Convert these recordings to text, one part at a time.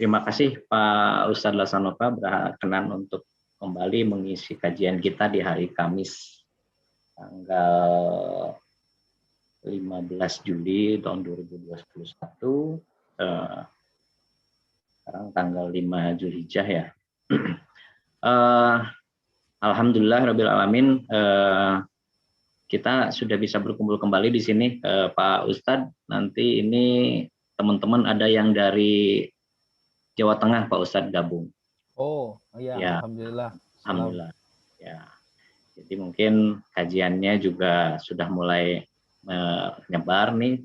Terima kasih Pak Ustadz Laksanopa berkenan untuk kembali mengisi kajian kita di hari Kamis tanggal 15 Juli tahun 2021. Sekarang tanggal 5 Zulhijjah ya. Alhamdulillah Rabbil Alamin, kita sudah bisa berkumpul kembali di sini, Pak Ustadz. Nanti ini teman-teman ada yang dari Jawa Tengah, Pak Ustadz gabung. Oh iya, Ya, alhamdulillah. Alhamdulillah. Ya, jadi mungkin kajiannya juga sudah mulai menyebar nih.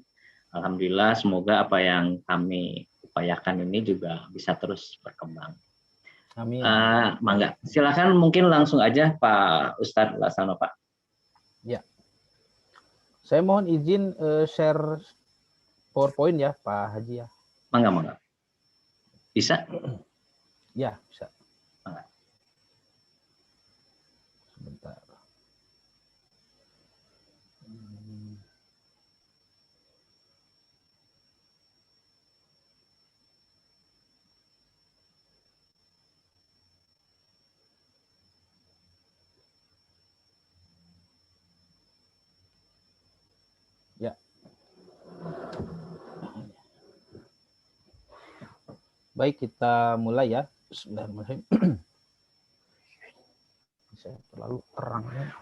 Alhamdulillah, semoga apa yang kami upayakan ini juga bisa terus berkembang. Amin. Mangga, silakan mungkin langsung aja Pak Ustadz Laksanopa. Ya. Saya mohon izin share PowerPoint ya, Pak Haji ya. Mangga. Bisa? Ya, bisa. Mangga. Sebentar. Ya. Baik, kita mulai ya. Bismillahirrahmanirrahim. Saya terlalu terang ya.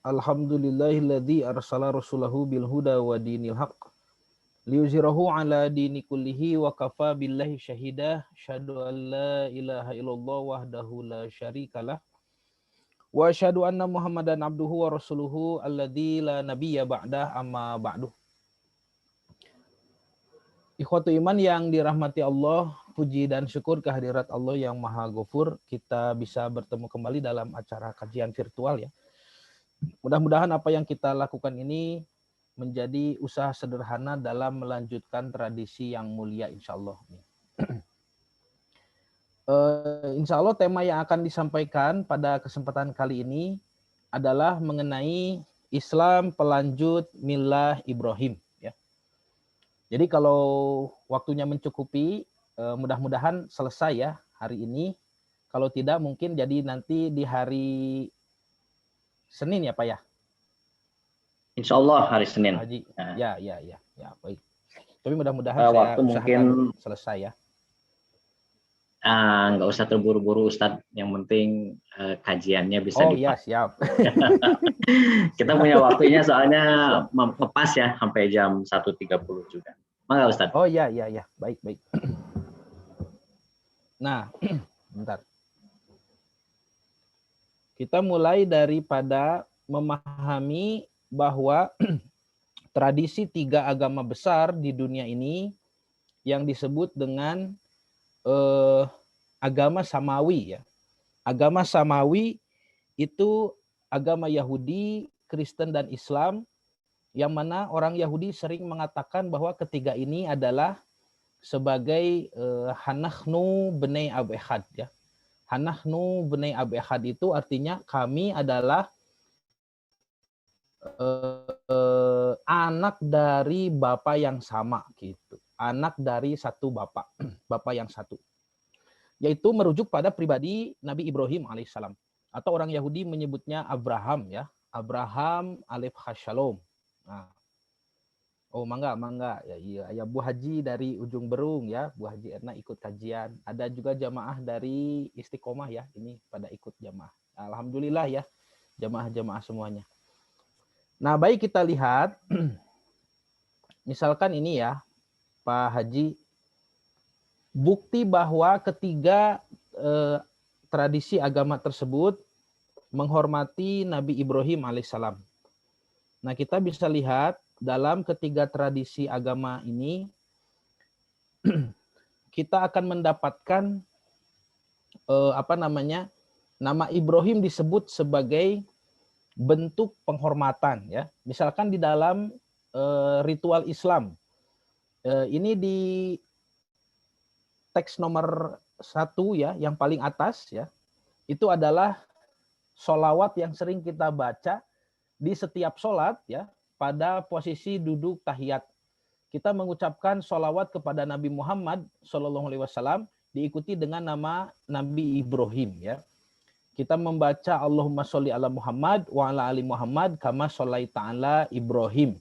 Alhamdulillahilladzi arsala rasulahu bil huda wa dinil haqq liyuzhirahu ala dini kullihi wa kafa billahi syahida syahadu an la ilaha illallah wahdahu la syarikalah wa syahadu anna muhammadan abduhu wa rasuluhu alladzi la nabiyya ba'dah amma ba'du. Ikhwatu iman yang dirahmati Allah, puji dan syukur kehadirat Allah yang Maha Ghafur, kita bisa bertemu kembali dalam acara kajian virtual ya. Mudah-mudahan apa yang kita lakukan ini menjadi usaha sederhana dalam melanjutkan tradisi yang mulia insya Allah. Insya Allah tema yang akan disampaikan pada kesempatan kali ini adalah mengenai Islam pelanjut Millah Ibrahim. Jadi kalau waktunya mencukupi, mudah-mudahan selesai ya hari ini. Kalau tidak mungkin jadi nanti di hari Senin ya Pak ya? Insya Allah hari Senin. Haji. Ya, baik. Tapi mudah-mudahan saya usahakan mungkin selesai ya. Nggak usah terburu-buru Ustadz, yang penting kajiannya bisa Oh iya, siap. Kita punya waktunya soalnya ngepas ya sampai jam 1.30 juga. Mangga Ustadz. Oh iya, baik. Nah, bentar. Kita mulai daripada memahami bahwa tradisi 3 agama besar di dunia ini yang disebut dengan agama Samawi ya. Agama Samawi itu agama Yahudi, Kristen dan Islam, yang mana orang Yahudi sering mengatakan bahwa ketiga ini adalah sebagai Hanahnu Bnei Ab Echad ya. Hanahnu Bnei Ab Echad itu artinya kami adalah anak dari Bapa yang sama gitu. Anak dari satu Bapa, Bapa yang satu. Yaitu merujuk pada pribadi Nabi Ibrahim alaihissalam. Atau orang Yahudi menyebutnya Abraham ya. Abraham alif Hashalom. Nah. Oh mangga ya Bu Haji dari Ujung Berung ya, Bu Haji Erna ikut kajian. Ada juga jamaah dari Istiqomah ya, ini pada ikut jamaah. Alhamdulillah ya, jamaah-jamaah semuanya. Nah baik, kita lihat, misalkan ini ya Pak Haji, bukti bahwa ketiga tradisi agama tersebut menghormati Nabi Ibrahim alaihissalam. Nah kita bisa lihat dalam ketiga tradisi agama ini kita akan mendapatkan nama Ibrahim disebut sebagai bentuk penghormatan ya. Misalkan di dalam ritual Islam ini di teks nomor 1 ya, yang paling atas ya, itu adalah sholawat yang sering kita baca di setiap sholat ya. pada posisi duduk tahiyat. Kita mengucapkan sholawat kepada Nabi Muhammad SAW diikuti dengan nama Nabi Ibrahim ya. Kita membaca Allahumma sholli ala Muhammad wa ala ali Muhammad kama sholaita ala Ibrahim.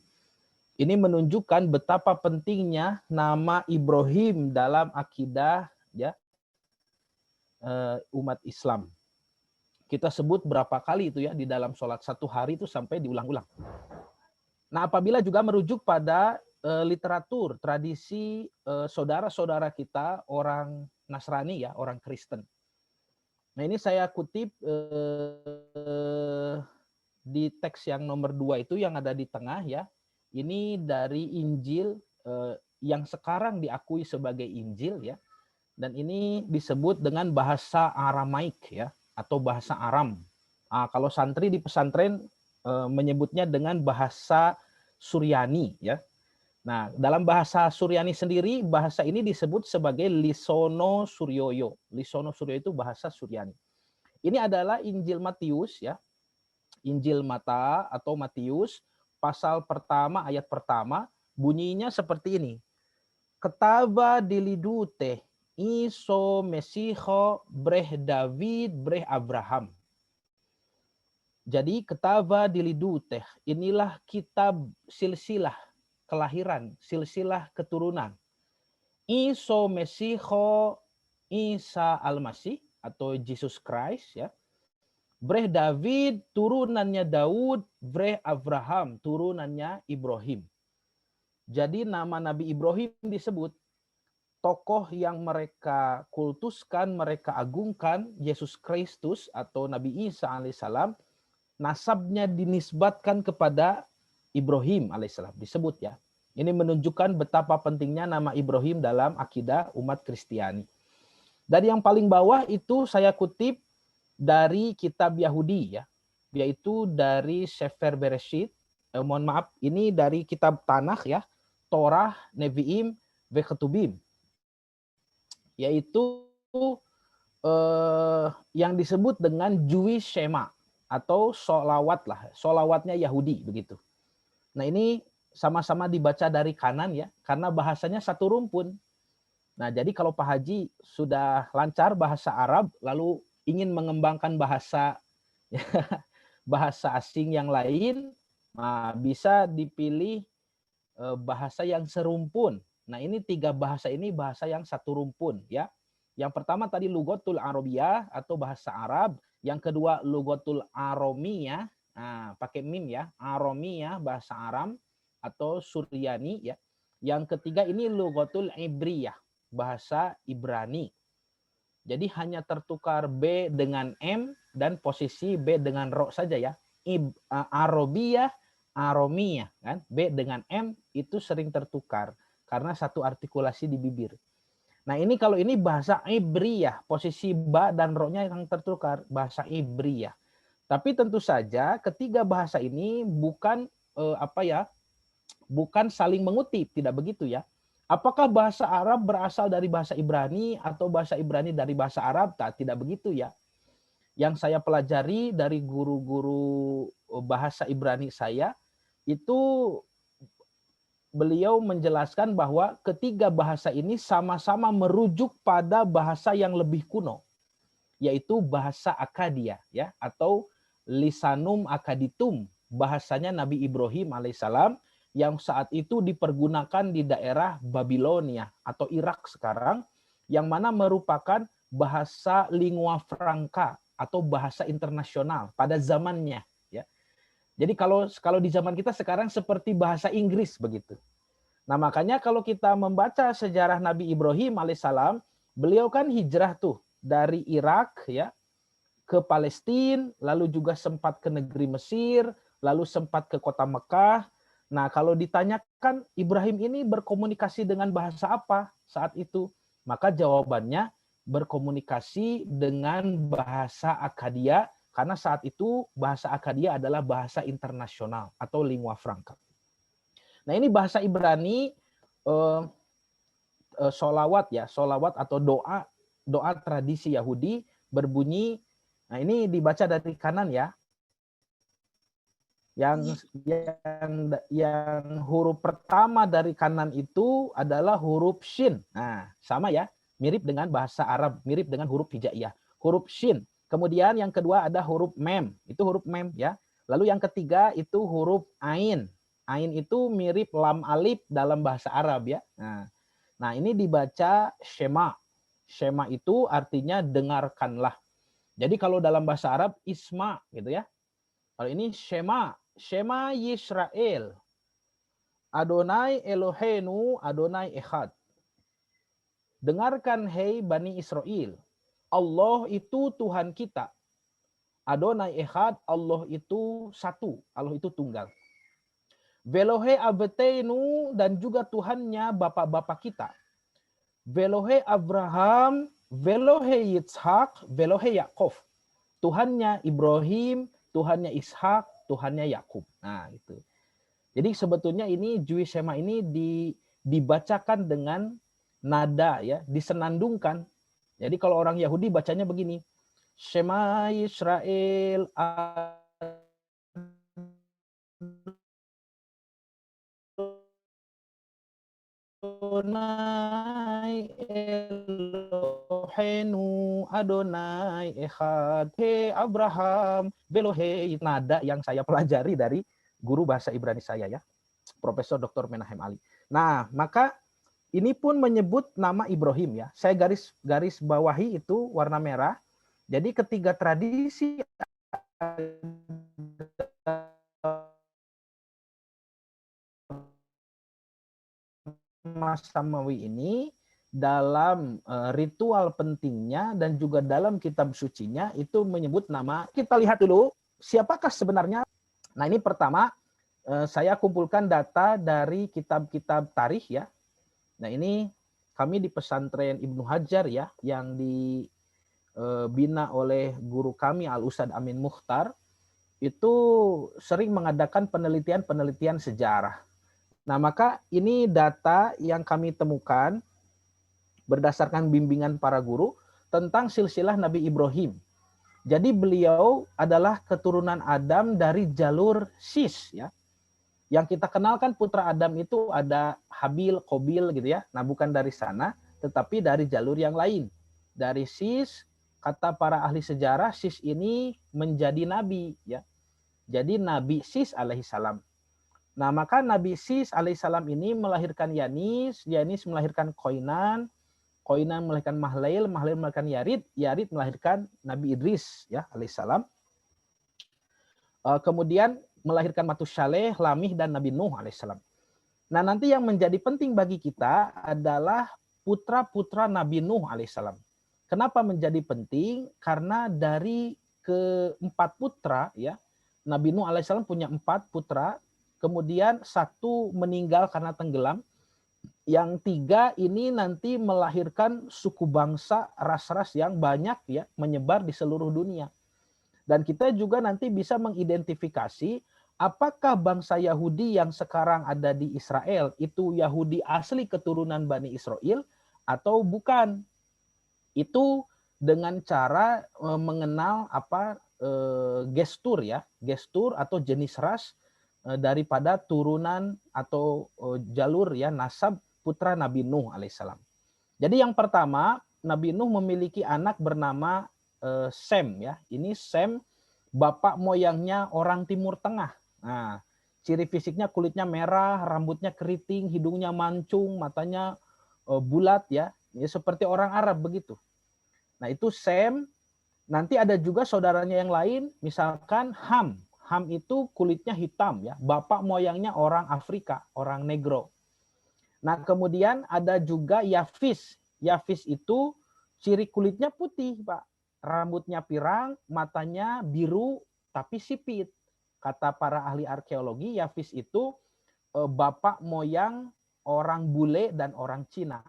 Ini menunjukkan betapa pentingnya nama Ibrahim dalam akidah ya umat Islam. Kita sebut berapa kali itu ya di dalam sholat satu hari itu sampai diulang-ulang. Nah, apabila juga merujuk pada literatur, tradisi saudara-saudara kita orang Nasrani ya, orang Kristen. Nah, ini saya kutip di teks yang nomor 2 itu yang ada di tengah ya. Ini dari Injil yang sekarang diakui sebagai Injil ya. Dan ini disebut dengan bahasa Aramaik ya, atau bahasa Aram. Kalau santri di pesantren menyebutnya dengan bahasa Suryani ya. Nah, dalam bahasa Suryani sendiri bahasa ini disebut sebagai Lisono Suryoyo. Lisono Suryoyo itu bahasa Suryani. Ini adalah Injil Matius ya. Injil Mata atau Matius pasal pertama ayat pertama bunyinya seperti ini. Ketaba dilidute iso mesiho breh David breh Abraham. Jadi ketaba dilidute, inilah kitab silsilah kelahiran, silsilah keturunan. Iso mesiho Isa al-Masih atau Jesus Christ ya. Breh David turunannya Daud, breh Abraham turunannya Ibrahim. Jadi nama Nabi Ibrahim disebut tokoh yang mereka kultuskan, mereka agungkan, Yesus Kristus atau Nabi Isa alaihissalam, nasabnya dinisbatkan kepada Ibrahim alaihissalam, disebut ya. Ini menunjukkan betapa pentingnya nama Ibrahim dalam akidah umat Kristiani. Dari yang paling bawah itu saya kutip dari kitab Yahudi ya, yaitu dari Sefer Bereshit, mohon maaf, ini dari kitab Tanakh ya, Torah, Nevi'im, Veketubim, yaitu yang disebut dengan Jewish Shema atau sholawat lah, sholawatnya Yahudi begitu. Nah ini sama-sama dibaca dari kanan ya, karena bahasanya satu rumpun. Nah jadi kalau Pak Haji sudah lancar bahasa Arab, lalu ingin mengembangkan bahasa bahasa asing yang lain, nah, bisa dipilih bahasa yang serumpun. Nah ini 3 bahasa ini bahasa yang satu rumpun ya. Yang pertama tadi Lugatul Arabiyah atau bahasa Arab. Yang kedua Lugatul Aromiyah, nah, pakai mim ya, Aromiyah bahasa Aram atau Suryani ya. Yang ketiga ini Lugatul Ibriyah, bahasa Ibrani. Jadi hanya tertukar B dengan M dan posisi B dengan Ro saja ya. Arabiyah, Aromiyah kan. B dengan M itu sering tertukar karena satu artikulasi di bibir. Nah ini kalau ini bahasa Ibriyah, posisi ba dan ro-nya yang tertukar, bahasa Ibriyah. Tapi tentu saja ketiga bahasa ini bukan bukan saling mengutip, tidak begitu ya. Apakah bahasa Arab berasal dari bahasa Ibrani atau bahasa Ibrani dari bahasa Arab? Tidak begitu ya. Yang saya pelajari dari guru-guru bahasa Ibrani saya, itu beliau menjelaskan bahwa ketiga bahasa ini sama-sama merujuk pada bahasa yang lebih kuno, yaitu bahasa Akadia ya, atau Lisanum Akaditum, bahasanya Nabi Ibrahim alaihissalam yang saat itu dipergunakan di daerah Babilonia atau Irak sekarang, yang mana merupakan bahasa lingua franca atau bahasa internasional pada zamannya. Jadi kalau di zaman kita sekarang seperti bahasa Inggris begitu. Nah makanya kalau kita membaca sejarah Nabi Ibrahim alaihissalam, beliau kan hijrah tuh dari Irak ya ke Palestina, lalu juga sempat ke negeri Mesir, lalu sempat ke kota Mekah. Nah kalau ditanyakan Ibrahim ini berkomunikasi dengan bahasa apa saat itu? Maka jawabannya berkomunikasi dengan bahasa Akadia, karena saat itu bahasa Akadia adalah bahasa internasional atau lingua franca. Nah ini bahasa Ibrani sholawat ya, sholawat atau doa tradisi Yahudi berbunyi. Nah ini dibaca dari kanan ya. Yang huruf pertama dari kanan itu adalah huruf shin. Nah, sama ya, mirip dengan bahasa Arab, mirip dengan huruf hijaiyah. Huruf shin. Kemudian yang kedua ada huruf mem, itu huruf mem ya. Lalu yang ketiga itu huruf ain. Ain itu mirip lam alif dalam bahasa Arab ya. Nah, ini dibaca shema. Shema itu artinya dengarkanlah. Jadi kalau dalam bahasa Arab isma gitu ya. Kalau ini shema, Shema Yisrael. Adonai Eloheinu, Adonai Echad. Dengarkan hei Bani Israel. Allah itu Tuhan kita. Adonai Echad, Allah itu satu. Allah itu tunggal. Velohe Abeteinu, dan juga Tuhannya bapak-bapak kita. Velohe Abraham, Velohe Yitzhak, Velohe Yakov. Tuhannya Ibrahim, Tuhannya Ishak, Tuhannya Yakub. Nah, itu. Jadi sebetulnya ini Jewish Shema ini dibacakan dengan nada ya, disenandungkan. Jadi kalau orang Yahudi bacanya begini. Shema Yisrael Adonai Eloheinu Adonai Echad. He Abraham Belohe. Nada yang saya pelajari dari guru bahasa Ibrani saya ya, Profesor Dr. Menahem Ali. Nah, maka ini pun menyebut nama Ibrahim ya. Saya garis bawahi itu warna merah. Jadi ketiga tradisi Mas Samawi ini dalam ritual pentingnya dan juga dalam kitab sucinya itu menyebut nama. Kita lihat dulu siapakah sebenarnya. Nah, ini pertama saya kumpulkan data dari kitab-kitab tarikh ya. Nah, ini kami di pesantren Ibnu Hajar ya, yang dibina oleh guru kami Al-Ustadz Amin Mukhtar, itu sering mengadakan penelitian-penelitian sejarah. Nah, maka ini data yang kami temukan berdasarkan bimbingan para guru tentang silsilah Nabi Ibrahim. Jadi beliau adalah keturunan Adam dari jalur Sis ya. Yang kita kenalkan putra Adam itu ada Habil, Qabil gitu ya. Nah, bukan dari sana, tetapi dari jalur yang lain. Dari Sis, kata para ahli sejarah, Sis ini menjadi nabi ya. Jadi Nabi Sis alaihissalam. Nah, maka Nabi Sis alaihissalam ini melahirkan Yanis, Yanis melahirkan Koinan, Koinan melahirkan Mahlail, Mahlail melahirkan Yarid, Yarid melahirkan Nabi Idris ya alaihissalam. Kemudian melahirkan Matusaleh, Lamih, dan Nabi Nuh alaihissalam. Nah, nanti yang menjadi penting bagi kita adalah putra-putra Nabi Nuh alaihissalam. Kenapa menjadi penting? Karena dari keempat putra ya, Nabi Nuh alaihissalam punya 4 putra, kemudian 1 meninggal karena tenggelam, yang 3 ini nanti melahirkan suku bangsa, ras-ras yang banyak ya, menyebar di seluruh dunia. Dan kita juga nanti bisa mengidentifikasi apakah bangsa Yahudi yang sekarang ada di Israel itu Yahudi asli keturunan Bani Israel atau bukan. Itu dengan cara mengenal gestur ya, gestur atau jenis ras daripada turunan atau jalur ya nasab putra Nabi Nuh alaihissalam. Jadi yang pertama, Nabi Nuh memiliki anak bernama Sem ya. Ini Sem bapak moyangnya orang Timur Tengah. Nah, ciri fisiknya kulitnya merah, rambutnya keriting, hidungnya mancung, matanya bulat ya. Ya seperti orang Arab begitu. Nah, itu Sem. Nanti ada juga saudaranya yang lain, misalkan Ham. Ham itu kulitnya hitam ya, bapak moyangnya orang Afrika, orang Negro. Nah, kemudian ada juga Yafis. Yafis itu ciri kulitnya putih, Pak. Rambutnya pirang, matanya biru tapi sipit. Kata para ahli arkeologi, Yafis itu bapak moyang orang bule dan orang Cina.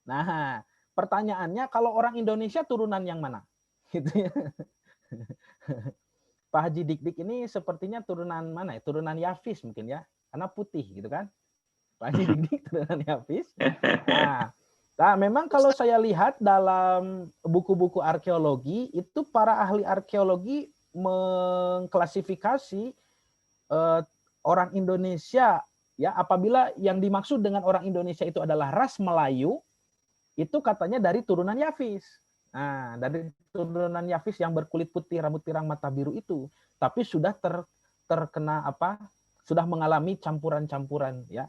Nah, pertanyaannya kalau orang Indonesia turunan yang mana? Gitu ya. Pak Haji Dik-Dik ini sepertinya turunan mana ya? Turunan Yafis mungkin ya, karena putih gitu kan. Pak Haji Dik-Dik turunan Yafis. Nah, memang kalau saya lihat dalam buku-buku arkeologi, itu para ahli arkeologi mengklasifikasi orang Indonesia, ya, apabila yang dimaksud dengan orang Indonesia itu adalah ras Melayu, itu katanya dari turunan Yafis. Nah, dari turunan Yafis yang berkulit putih, rambut pirang, mata biru itu, tapi sudah terkena apa? Sudah mengalami campuran-campuran, ya.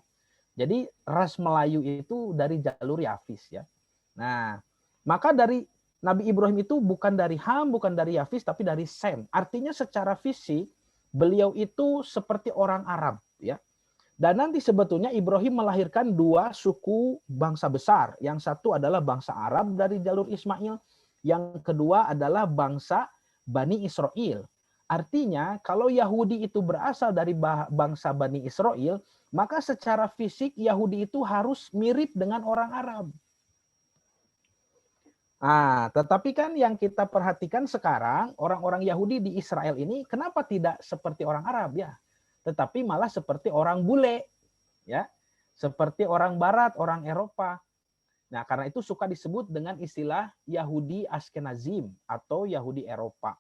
Jadi ras Melayu itu dari jalur Yafis, ya. Nah, maka dari Nabi Ibrahim itu bukan dari Ham, bukan dari Yafis, tapi dari Sem. Artinya secara fisik beliau itu seperti orang Arab, ya. Dan nanti sebetulnya Ibrahim melahirkan dua suku bangsa besar. Yang satu adalah bangsa Arab dari jalur Ismail, yang kedua adalah bangsa Bani Israel. Artinya kalau Yahudi itu berasal dari bangsa Bani Israel, maka secara fisik Yahudi itu harus mirip dengan orang Arab. Nah, tetapi kan yang kita perhatikan sekarang, orang-orang Yahudi di Israel ini kenapa tidak seperti orang Arab, ya? Tetapi malah seperti orang bule, ya, seperti orang Barat, orang Eropa. Nah, karena itu suka disebut dengan istilah Yahudi Ashkenazim atau Yahudi Eropa.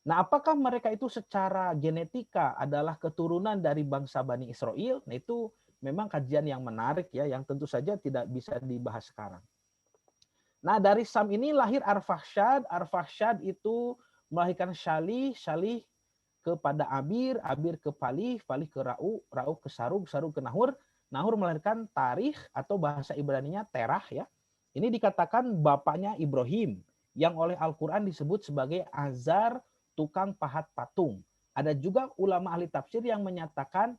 Nah, apakah mereka itu secara genetika adalah keturunan dari bangsa Bani Israel? Nah, itu memang kajian yang menarik, ya, yang tentu saja tidak bisa dibahas sekarang. Nah, dari Sam ini lahir Arfakhshad. Arfakhshad itu melahirkan Syalih, Syalih kepada Abir, Abir ke Palih, Palih ke Ra'u, Ra'u ke Sarug, Sarug ke Nahur. Nahur melahirkan Tarikh atau bahasa Ibraninya Terah, ya. Ini dikatakan bapaknya Ibrahim yang oleh Al-Qur'an disebut sebagai Azar, tukang pahat patung. Ada juga ulama ahli tafsir yang menyatakan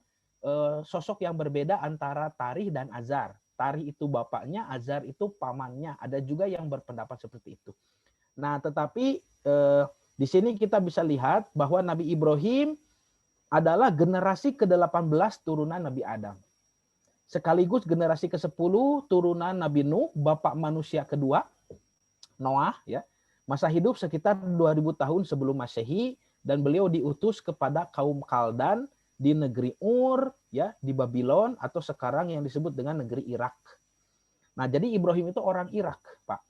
sosok yang berbeda antara Tarikh dan Azar. Tarikh itu bapaknya, Azar itu pamannya. Ada juga yang berpendapat seperti itu. Nah, tetapi di sini kita bisa lihat bahwa Nabi Ibrahim adalah generasi ke-18 turunan Nabi Adam. Sekaligus generasi ke-10 turunan Nabi Nuh, bapak manusia kedua, Noah, ya. Masa hidup sekitar 2000 tahun sebelum Masehi, dan beliau diutus kepada kaum Kaldan di negeri Ur, ya, di Babylon, atau sekarang yang disebut dengan negeri Irak. Nah, jadi Ibrahim itu orang Irak, Pak.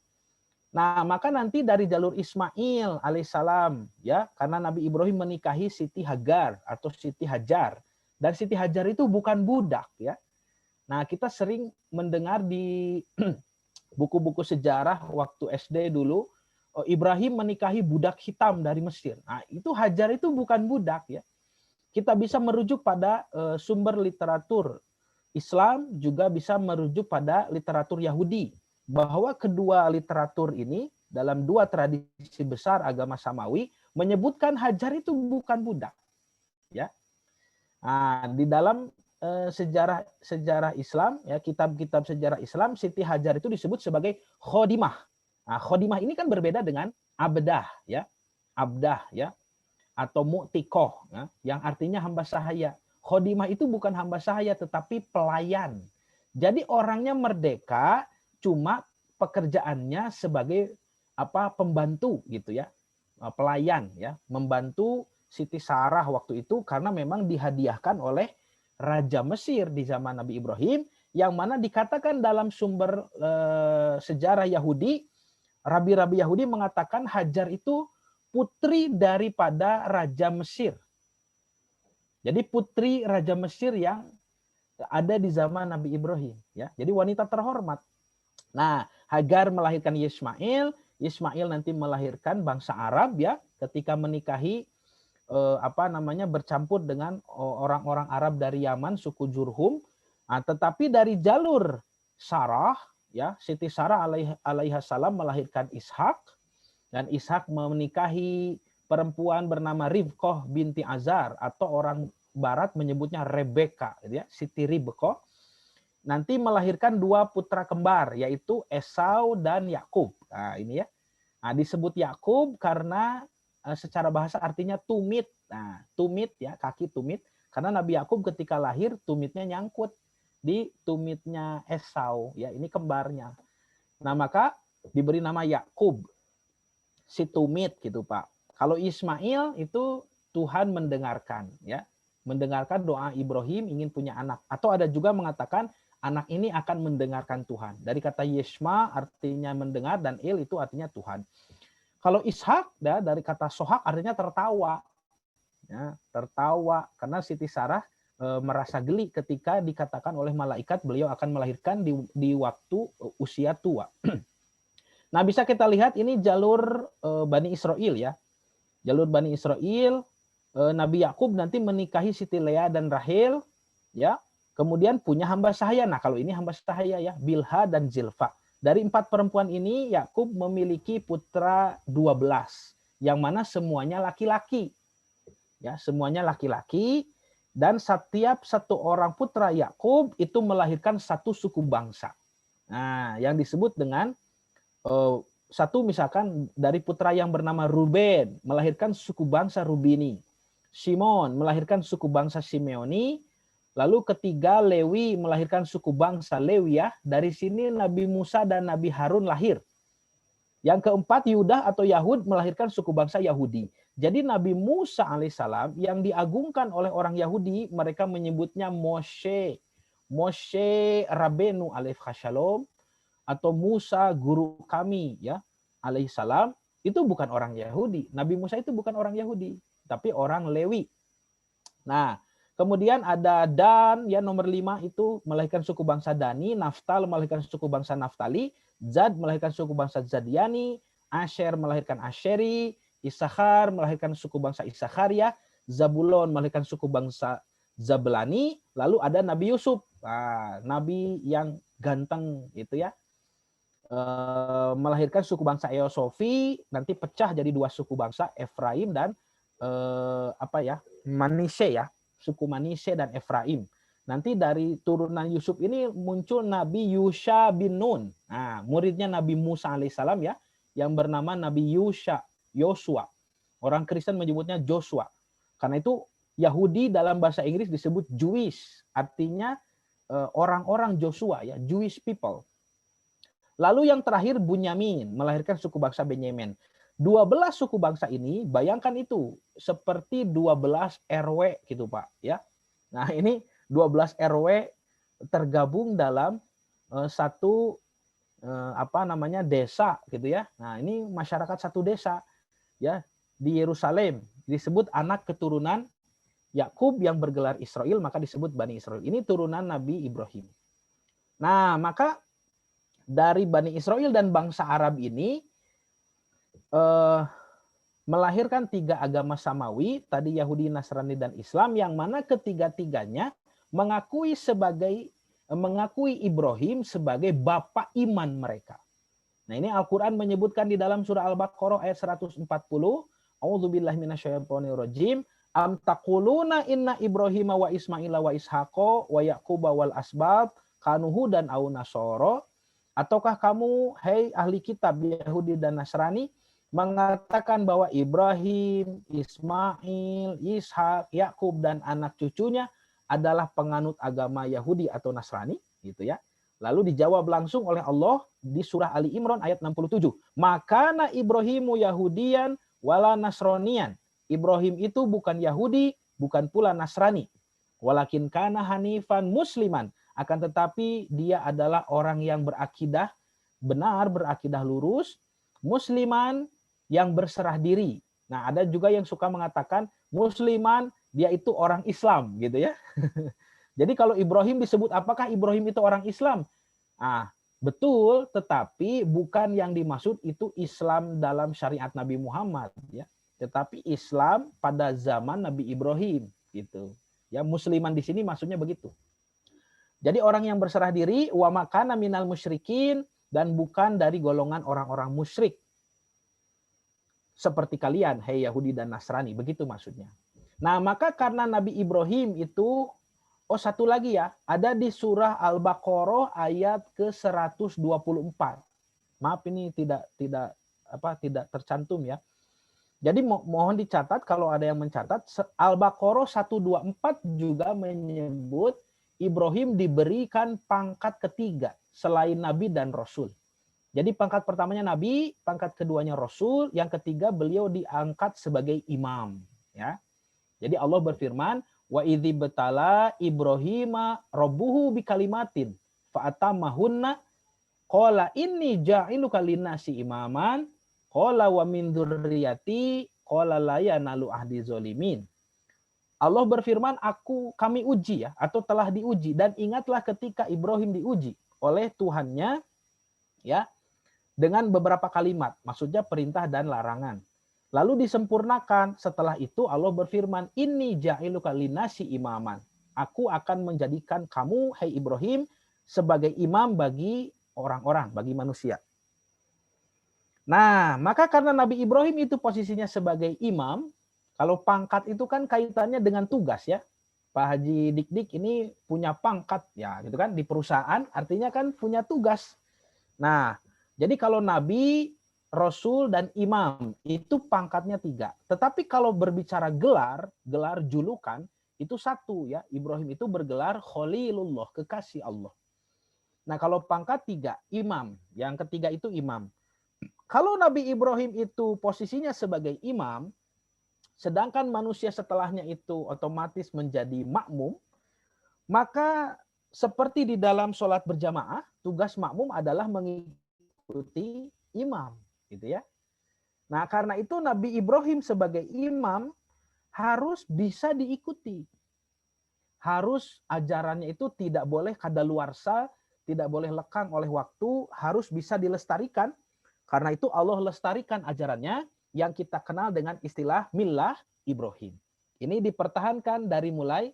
Nah, maka nanti dari jalur Ismail alaihissalam, ya, karena Nabi Ibrahim menikahi Siti Hagar atau Siti Hajar. Dan Siti Hajar itu bukan budak, ya. Nah, kita sering mendengar di buku-buku sejarah waktu SD dulu, Ibrahim menikahi budak hitam dari Mesir. Nah, itu Hajar itu bukan budak, ya. Kita bisa merujuk pada sumber literatur Islam, juga bisa merujuk pada literatur Yahudi, bahwa kedua literatur ini dalam dua tradisi besar agama Samawi menyebutkan Hajar itu bukan budak, ya. Nah, di dalam sejarah Islam, ya, kitab-kitab sejarah Islam, Siti Hajar itu disebut sebagai khodimah. Nah, khodimah ini kan berbeda dengan abdah, ya, abdah, ya, atau mu'tikoh, ya, yang artinya hamba sahaya. Khodimah itu bukan hamba sahaya tetapi pelayan. Jadi orangnya merdeka, cuma pekerjaannya sebagai pembantu, gitu, ya, pelayan, ya, membantu Siti Sarah waktu itu karena memang dihadiahkan oleh Raja Mesir di zaman Nabi Ibrahim, yang mana dikatakan dalam sumber sejarah Yahudi, rabi-rabi Yahudi mengatakan Hajar itu putri daripada Raja Mesir. Jadi putri Raja Mesir yang ada di zaman Nabi Ibrahim, ya. Jadi wanita terhormat. Nah, Hagar melahirkan Ismail, Ismail nanti melahirkan bangsa Arab, ya, ketika menikahi bercampur dengan orang-orang Arab dari Yaman, suku Jurhum. Nah, tetapi dari jalur Sarah, ya, Siti Sarah alaihissalam melahirkan Ishak, dan Ishak menikahi perempuan bernama Ribqah binti Azar, atau orang Barat menyebutnya Rebeka, ya, Siti Ribqah. Nanti melahirkan dua putra kembar, yaitu Esau dan Yakub. Nah, ini, ya. Nah, disebut Yakub karena secara bahasa artinya tumit. Nah, tumit, ya, kaki tumit. Karena Nabi Yakub ketika lahir tumitnya nyangkut di tumitnya Esau, ya, ini kembarnya. Nah, maka diberi nama Yakub, si tumit, gitu, Pak. Kalau Ismail itu Tuhan mendengarkan, ya. Mendengarkan doa Ibrahim ingin punya anak. Atau ada juga mengatakan anak ini akan mendengarkan Tuhan. Dari kata Yeshma artinya mendengar, dan Il itu artinya Tuhan. Kalau Ishak, ya, dari kata sohak artinya tertawa. ya, tertawa karena Siti Sarah merasa geli ketika dikatakan oleh malaikat beliau akan melahirkan di waktu usia tua. Nah, bisa kita lihat ini jalur Bani Israel ya. Jalur Bani Israel, Nabi Yakub nanti menikahi Siti Lea dan Rahel, ya. Kemudian punya hamba sahaya. Nah, kalau ini hamba sahaya ya, Bilha dan Zilfa. Dari 4 perempuan ini Yakub memiliki putra 12, yang mana semuanya laki-laki. Ya, semuanya laki-laki, dan setiap satu orang putra Yakub itu melahirkan satu suku bangsa. Nah, yang disebut dengan satu misalkan dari putra yang bernama Ruben melahirkan suku bangsa Rubini. Simon melahirkan suku bangsa Simeoni. Lalu ketiga Lewi melahirkan suku bangsa Lewiyah. Dari sini Nabi Musa dan Nabi Harun lahir. Yang keempat Yudah atau Yahud melahirkan suku bangsa Yahudi. Jadi Nabi Musa alaihissalam yang diagungkan oleh orang Yahudi, mereka menyebutnya Moshe. Moshe Rabenu alaih shalom, atau Musa guru kami ya alaihissalam, itu bukan orang Yahudi. Nabi Musa itu bukan orang Yahudi, tapi orang Lewi. Nah, kemudian ada Dan ya nomor 5 itu melahirkan suku bangsa Dani, Naftal melahirkan suku bangsa Naftali, Zad melahirkan suku bangsa Zadiani, Asher melahirkan Asheri, Issakhar melahirkan suku bangsa Issakharia, Zabulon melahirkan suku bangsa Zabelani, lalu ada Nabi Yusuf, nabi yang ganteng gitu ya. Melahirkan suku bangsa Eosofi, nanti pecah jadi 2 suku bangsa, Efraim dan Manise ya, suku Manise dan Efraim. Nanti dari turunan Yusuf ini muncul Nabi Yusha bin Nun. Nah, muridnya Nabi Musa alaihissalam ya, yang bernama Nabi Yosua. Orang Kristen menyebutnya Joshua. Karena itu Yahudi dalam bahasa Inggris disebut Jewish, artinya orang-orang Joshua ya, Jewish people. Lalu yang terakhir Bunyamin, melahirkan suku bangsa Benyamin. 12 suku bangsa ini, bayangkan itu seperti 12 RW gitu Pak ya. Nah, ini 12 RW tergabung dalam satu desa gitu ya. Nah, ini masyarakat satu desa ya di Yerusalem, disebut anak keturunan Yakub yang bergelar Israel, maka disebut Bani Israel. Ini turunan Nabi Ibrahim. Nah, maka dari Bani Israel dan bangsa Arab ini melahirkan 3 agama samawi, tadi Yahudi, Nasrani, dan Islam, yang mana ketiga-tiganya mengakui Ibrahim sebagai bapak iman mereka. Nah, ini Al-Quran menyebutkan di dalam surah Al-Baqarah ayat 140, A'udzubillahi minasyaitonirrajim, am taquluna inna Ibrahim wa Ismaila wa Ishaqa wa Yaquba wal asbab kanuhu dan au nasoro. Ataukah kamu, hei ahli kitab Yahudi dan Nasrani, mengatakan bahwa Ibrahim, Ismail, Ishak, Yakub dan anak cucunya adalah penganut agama Yahudi atau Nasrani, gitu ya. Lalu dijawab langsung oleh Allah di surah Ali Imran ayat 67. Makana Ibrahimu Yahudian wala Nasronian. Ibrahim itu bukan Yahudi, bukan pula Nasrani. Walakin kana hanifan musliman. Akan tetapi dia adalah orang yang berakidah benar, berakidah lurus, musliman yang berserah diri. Nah, ada juga yang suka mengatakan musliman dia itu orang Islam gitu ya. Jadi kalau Ibrahim disebut apakah Ibrahim itu orang Islam? Betul, tetapi bukan yang dimaksud itu Islam dalam syariat Nabi Muhammad ya. Tetapi Islam pada zaman Nabi Ibrahim gitu. Ya, musliman di sini maksudnya begitu. Jadi orang yang berserah diri, wa makana minal musyrikin, dan bukan dari golongan orang-orang musyrik. Seperti kalian, hei Yahudi dan Nasrani, begitu maksudnya. Nah, maka karena Nabi Ibrahim itu, satu lagi ya, ada di surah Al-Baqarah ayat ke-124. Maaf ini tidak tercantum ya. Jadi mohon dicatat kalau ada yang mencatat, Al-Baqarah 124 juga menyebut Ibrahim diberikan pangkat ketiga selain Nabi dan Rasul. Jadi pangkat pertamanya Nabi, pangkat keduanya Rasul, yang ketiga beliau diangkat sebagai imam. Ya. Jadi Allah berfirman, wa idzi betala Ibrahima rabbuhu bikalimatin fa'atammahunna qala inni ja'iluka linnasi imaman qala wa min dzurriyyati qala la yanalu ahdi zalimin. Allah berfirman, kami uji ya, atau telah diuji. Dan ingatlah ketika Ibrahim diuji oleh Tuhannya ya, dengan beberapa kalimat, maksudnya perintah dan larangan. Lalu disempurnakan. Setelah itu Allah berfirman, inni ja'iluka linasi imaman. Aku akan menjadikan kamu, hai Ibrahim, sebagai imam bagi orang-orang, bagi manusia. Nah, maka karena Nabi Ibrahim itu posisinya sebagai imam, kalau pangkat itu kan kaitannya dengan tugas ya. Pak Haji Dik-Dik ini punya pangkat ya, gitu kan, di perusahaan, artinya kan punya tugas. Nah, jadi kalau Nabi, Rasul, dan Imam, itu pangkatnya 3. Tetapi kalau berbicara gelar julukan, itu 1 ya. Ibrahim itu bergelar Khalilullah, kekasih Allah. Nah, kalau pangkat 3, Imam. Yang ketiga itu Imam. Kalau Nabi Ibrahim itu posisinya sebagai imam, sedangkan manusia setelahnya itu otomatis menjadi makmum, maka seperti di dalam sholat berjamaah, tugas makmum adalah mengikuti imam, gitu ya. Nah, karena itu Nabi Ibrahim sebagai imam harus bisa diikuti. Harus ajarannya itu tidak boleh kadaluarsa, tidak boleh lekang oleh waktu, harus bisa dilestarikan. Karena itu Allah lestarikan ajarannya yang kita kenal dengan istilah millah Ibrahim. Ini dipertahankan dari mulai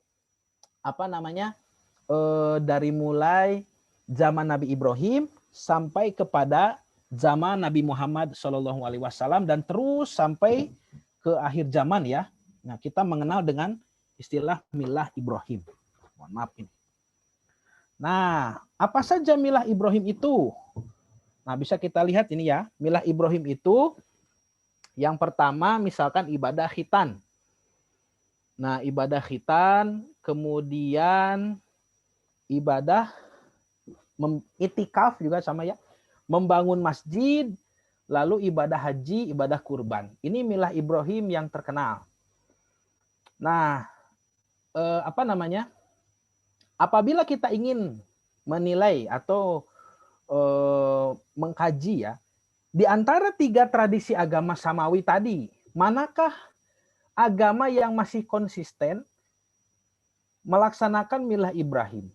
dari mulai zaman Nabi Ibrahim sampai kepada zaman Nabi Muhammad SAW dan terus sampai ke akhir zaman ya. Nah, kita mengenal dengan istilah millah Ibrahim. Mohon maaf ini. Nah, apa saja millah Ibrahim itu? Nah, bisa kita lihat ini ya. Millah Ibrahim itu yang pertama misalkan ibadah khitan. Nah, ibadah khitan, kemudian ibadah itikaf juga sama ya. Membangun masjid, lalu ibadah haji, ibadah kurban. Ini millah Ibrahim yang terkenal. Nah, apabila kita ingin menilai atau mengkaji ya, di antara 3 tradisi agama samawi tadi, manakah agama yang masih konsisten melaksanakan millah Ibrahim?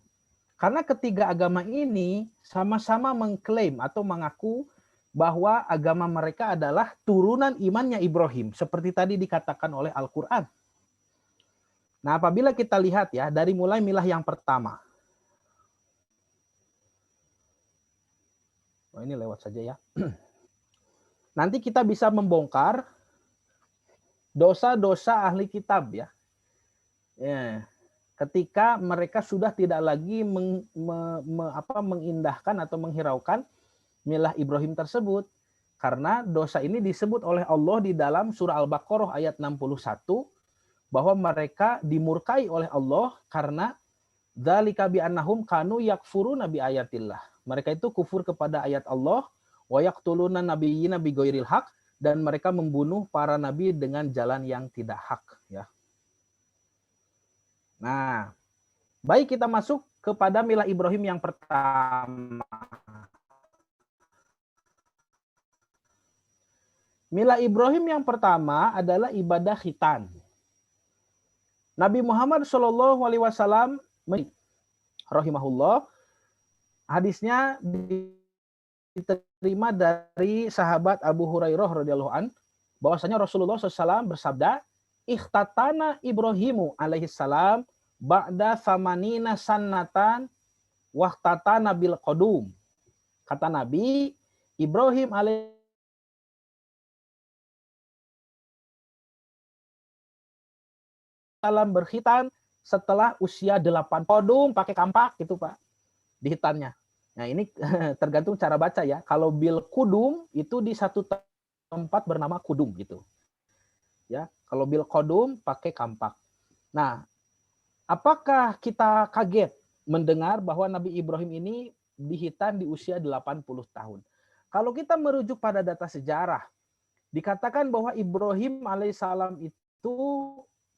Karena ketiga agama ini sama-sama mengklaim atau mengaku bahwa agama mereka adalah turunan imannya Ibrahim, seperti tadi dikatakan oleh Al-Quran. Nah, apabila kita lihat ya, dari mulai millah yang pertama. Oh, ini lewat saja ya. Nanti kita bisa membongkar dosa-dosa ahli kitab ya. Ketika mereka sudah tidak lagi mengindahkan atau menghiraukan millah Ibrahim tersebut. Karena dosa ini disebut oleh Allah di dalam surah Al-Baqarah ayat 61 bahwa mereka dimurkai oleh Allah karena dzalika bi annahum kanu yakfuruna bi ayatillah. Mereka itu kufur kepada ayat Allah, wa yaqtuluna nabiyyina bighairil haq, dan mereka membunuh para nabi dengan jalan yang tidak hak ya. Nah, baik kita masuk kepada millah Ibrahim yang pertama. Millah Ibrahim yang pertama adalah ibadah khitan. Nabi Muhammad SAW rahimahullah, hadisnya diterima dari sahabat Abu Hurairah radhiyallahu an, bahwasanya Rasulullah SAW bersabda, ikhtatana Ibrahimu alaihi salam ba'da samanina sannatan wahtatana bil qadum. Kata Nabi, Ibrahim alaihi salam berkhitan setelah usia 8 kodum, pakai kampak gitu Pak, di hitannya. Nah, ini tergantung cara baca ya. Kalau bil kudum itu di satu tempat bernama kudum gitu. Ya, kalau bil kodum pakai kampak. Nah, apakah kita kaget mendengar bahwa Nabi Ibrahim ini dihitan di usia 80 tahun? Kalau kita merujuk pada data sejarah, dikatakan bahwa Ibrahim alaihissalam itu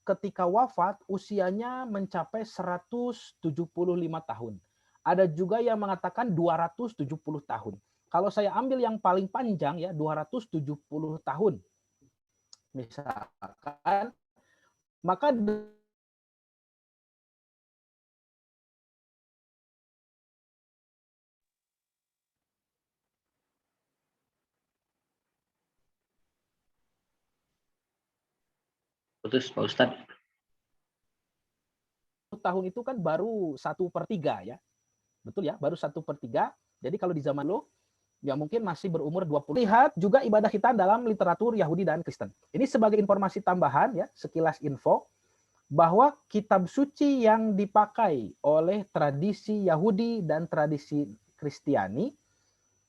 ketika wafat usianya mencapai 175 tahun. Ada juga yang mengatakan 270 tahun. Kalau saya ambil yang paling panjang ya 270 tahun. Misalkan, maka putus Pak Ustadz. Tahun itu kan baru 1/3 ya. Betul ya, baru 1/3. Jadi kalau di zaman lo, ya mungkin masih berumur 20. Lihat juga ibadah kita dalam literatur Yahudi dan Kristen. Ini sebagai informasi tambahan ya, sekilas info, bahwa kitab suci yang dipakai oleh tradisi Yahudi dan tradisi Kristiani,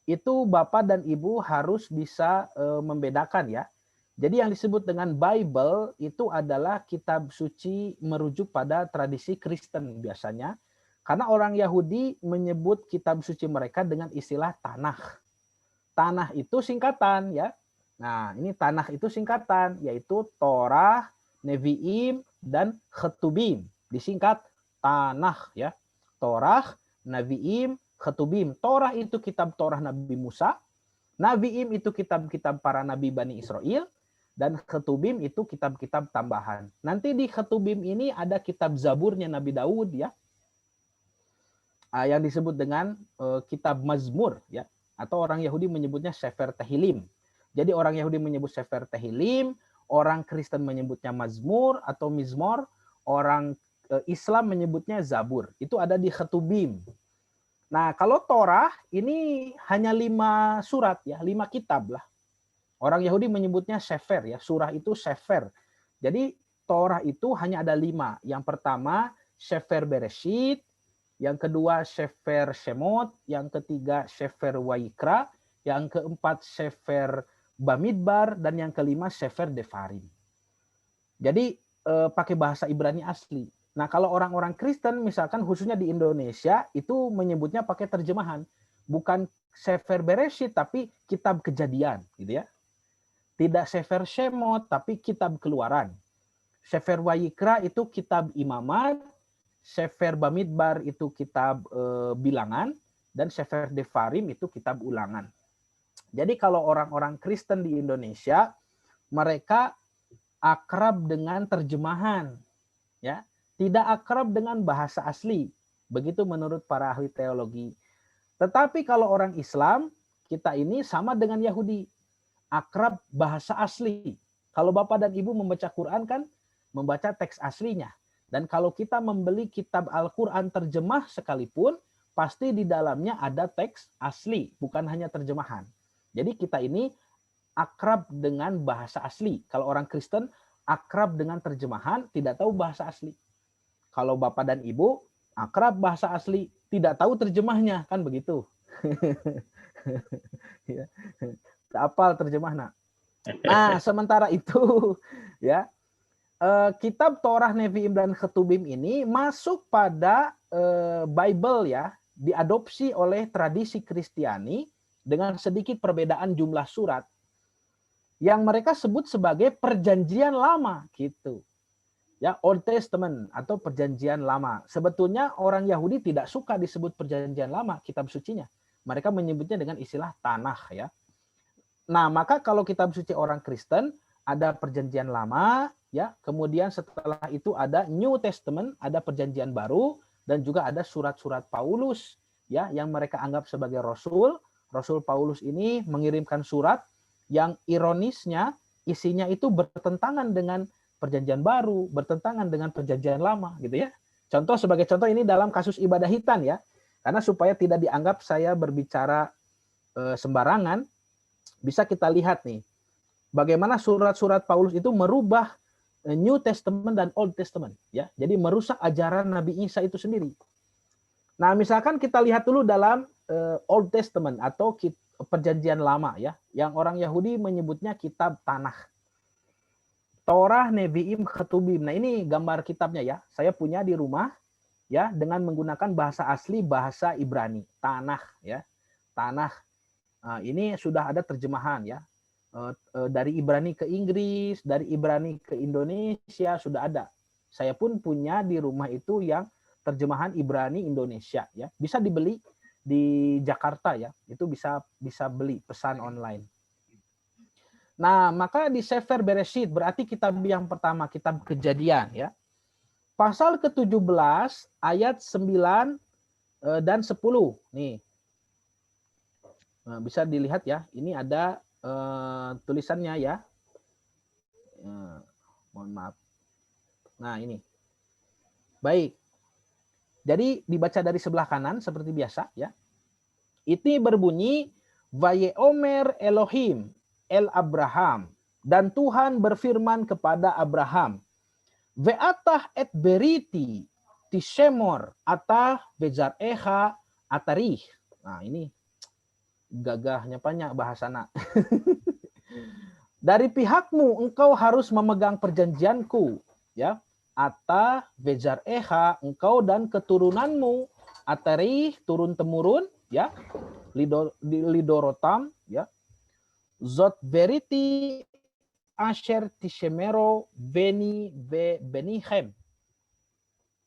itu Bapak dan Ibu harus bisa membedakan ya. Jadi yang disebut dengan Bible itu adalah kitab suci merujuk pada tradisi Kristen biasanya. Karena orang Yahudi menyebut kitab suci mereka dengan istilah Tanakh. Tanakh itu singkatan ya. Nah, ini Tanakh itu singkatan, yaitu Torah, Nevi'im, dan Ketubim. Disingkat Tanakh ya. Torah, Nevi'im, Ketubim. Torah itu kitab Torah Nabi Musa. Nevi'im itu kitab-kitab para nabi Bani Israel. Dan Ketubim itu kitab-kitab tambahan. Nanti di Ketubim ini ada kitab Zaburnya Nabi Daud ya, yang disebut dengan kitab Mazmur ya, atau orang Yahudi menyebutnya Sefer Tehillim. Jadi orang Yahudi menyebut Sefer Tehillim, orang Kristen menyebutnya Mazmur atau Mizmor, orang Islam menyebutnya Zabur. Itu ada di Ketubim. Nah, kalau Torah ini hanya 5 surat ya, 5 kitab lah. Orang Yahudi menyebutnya Sefer ya, surah itu Sefer. Jadi Torah itu hanya ada 5. Yang pertama Sefer Bereshit, yang kedua Sefer Shemot, yang ketiga Sefer Wayikra, yang keempat Sefer Bamidbar, dan yang kelima Sefer Devarim. Jadi pakai bahasa Ibrani asli. Nah, kalau orang-orang Kristen misalkan khususnya di Indonesia itu menyebutnya pakai terjemahan, bukan Sefer Bereshit tapi kitab Kejadian gitu ya. Tidak Sefer Shemot, tapi kitab Keluaran. Sefer Wayikra itu kitab Imamat, Sefer Bamidbar itu kitab Bilangan, dan Sefer Devarim itu kitab Ulangan. Jadi kalau orang-orang Kristen di Indonesia, mereka akrab dengan terjemahan, ya, tidak akrab dengan bahasa asli. Begitu menurut para ahli teologi. Tetapi kalau orang Islam, kita ini sama dengan Yahudi, akrab bahasa asli. Kalau Bapak dan Ibu membaca Quran kan membaca teks aslinya. Dan kalau kita membeli kitab Al-Quran terjemah sekalipun, pasti di dalamnya ada teks asli, bukan hanya terjemahan. Jadi kita ini akrab dengan bahasa asli. Kalau orang Kristen akrab dengan terjemahan, tidak tahu bahasa asli. Kalau Bapak dan Ibu akrab bahasa asli, tidak tahu terjemahnya, kan begitu. Apal terjemah nak. Nah, sementara itu ya, kitab Torah, Nevi'im, dan Ketubim ini masuk pada Bible ya, diadopsi oleh tradisi Kristiani dengan sedikit perbedaan jumlah surat yang mereka sebut sebagai perjanjian lama gitu. Ya, Old Testament atau perjanjian lama. Sebetulnya orang Yahudi tidak suka disebut perjanjian lama kitab sucinya. Mereka menyebutnya dengan istilah Tanakh ya. Nah, maka kalau kitab suci orang Kristen ada perjanjian lama ya, kemudian setelah itu ada New Testament, ada perjanjian baru, dan juga ada surat-surat Paulus ya yang mereka anggap sebagai rasul. Rasul Paulus ini mengirimkan surat yang ironisnya isinya itu bertentangan dengan perjanjian baru, bertentangan dengan perjanjian lama gitu ya. Contoh, sebagai contoh ini dalam kasus ibadah hitan ya. Karena supaya tidak dianggap saya berbicara sembarangan, bisa kita lihat nih bagaimana surat-surat Paulus itu merubah New Testament dan Old Testament ya. Jadi merusak ajaran Nabi Isa itu sendiri. Nah, misalkan kita lihat dulu dalam Old Testament atau perjanjian lama ya, yang orang Yahudi menyebutnya kitab Tanakh. Torah, Nevi'im, Ketubim. Nah, ini gambar kitabnya ya. Saya punya di rumah ya dengan menggunakan bahasa asli, bahasa Ibrani, Tanakh ya. Tanakh. Nah, ini sudah ada terjemahan ya. Dari Ibrani ke Inggris, dari Ibrani ke Indonesia sudah ada. Saya pun punya di rumah itu yang terjemahan Ibrani Indonesia ya. Bisa dibeli di Jakarta ya. Itu bisa beli pesan online. Nah, maka di Sefer Bereshit berarti kitab yang pertama, kitab Kejadian ya. Pasal ke-17 ayat 9 dan 10 nih. Nah, bisa dilihat ya, ini ada tulisannya ya. Mohon maaf. Nah, ini. Baik. Jadi dibaca dari sebelah kanan seperti biasa ya. Itu berbunyi Vayeomer Elohim el Abraham, dan Tuhan berfirman kepada Abraham, Ve'atah et beriti tishemor atah bejar eha atarih. Nah, ini gagahnya banyak bahasana. Dari pihakmu engkau harus memegang perjanjianku, ya. Atah bejar eha, engkau dan keturunanmu, atarih turun temurun, ya. Lidorotam, ya. Zot veriti asher tishemero beni benichem.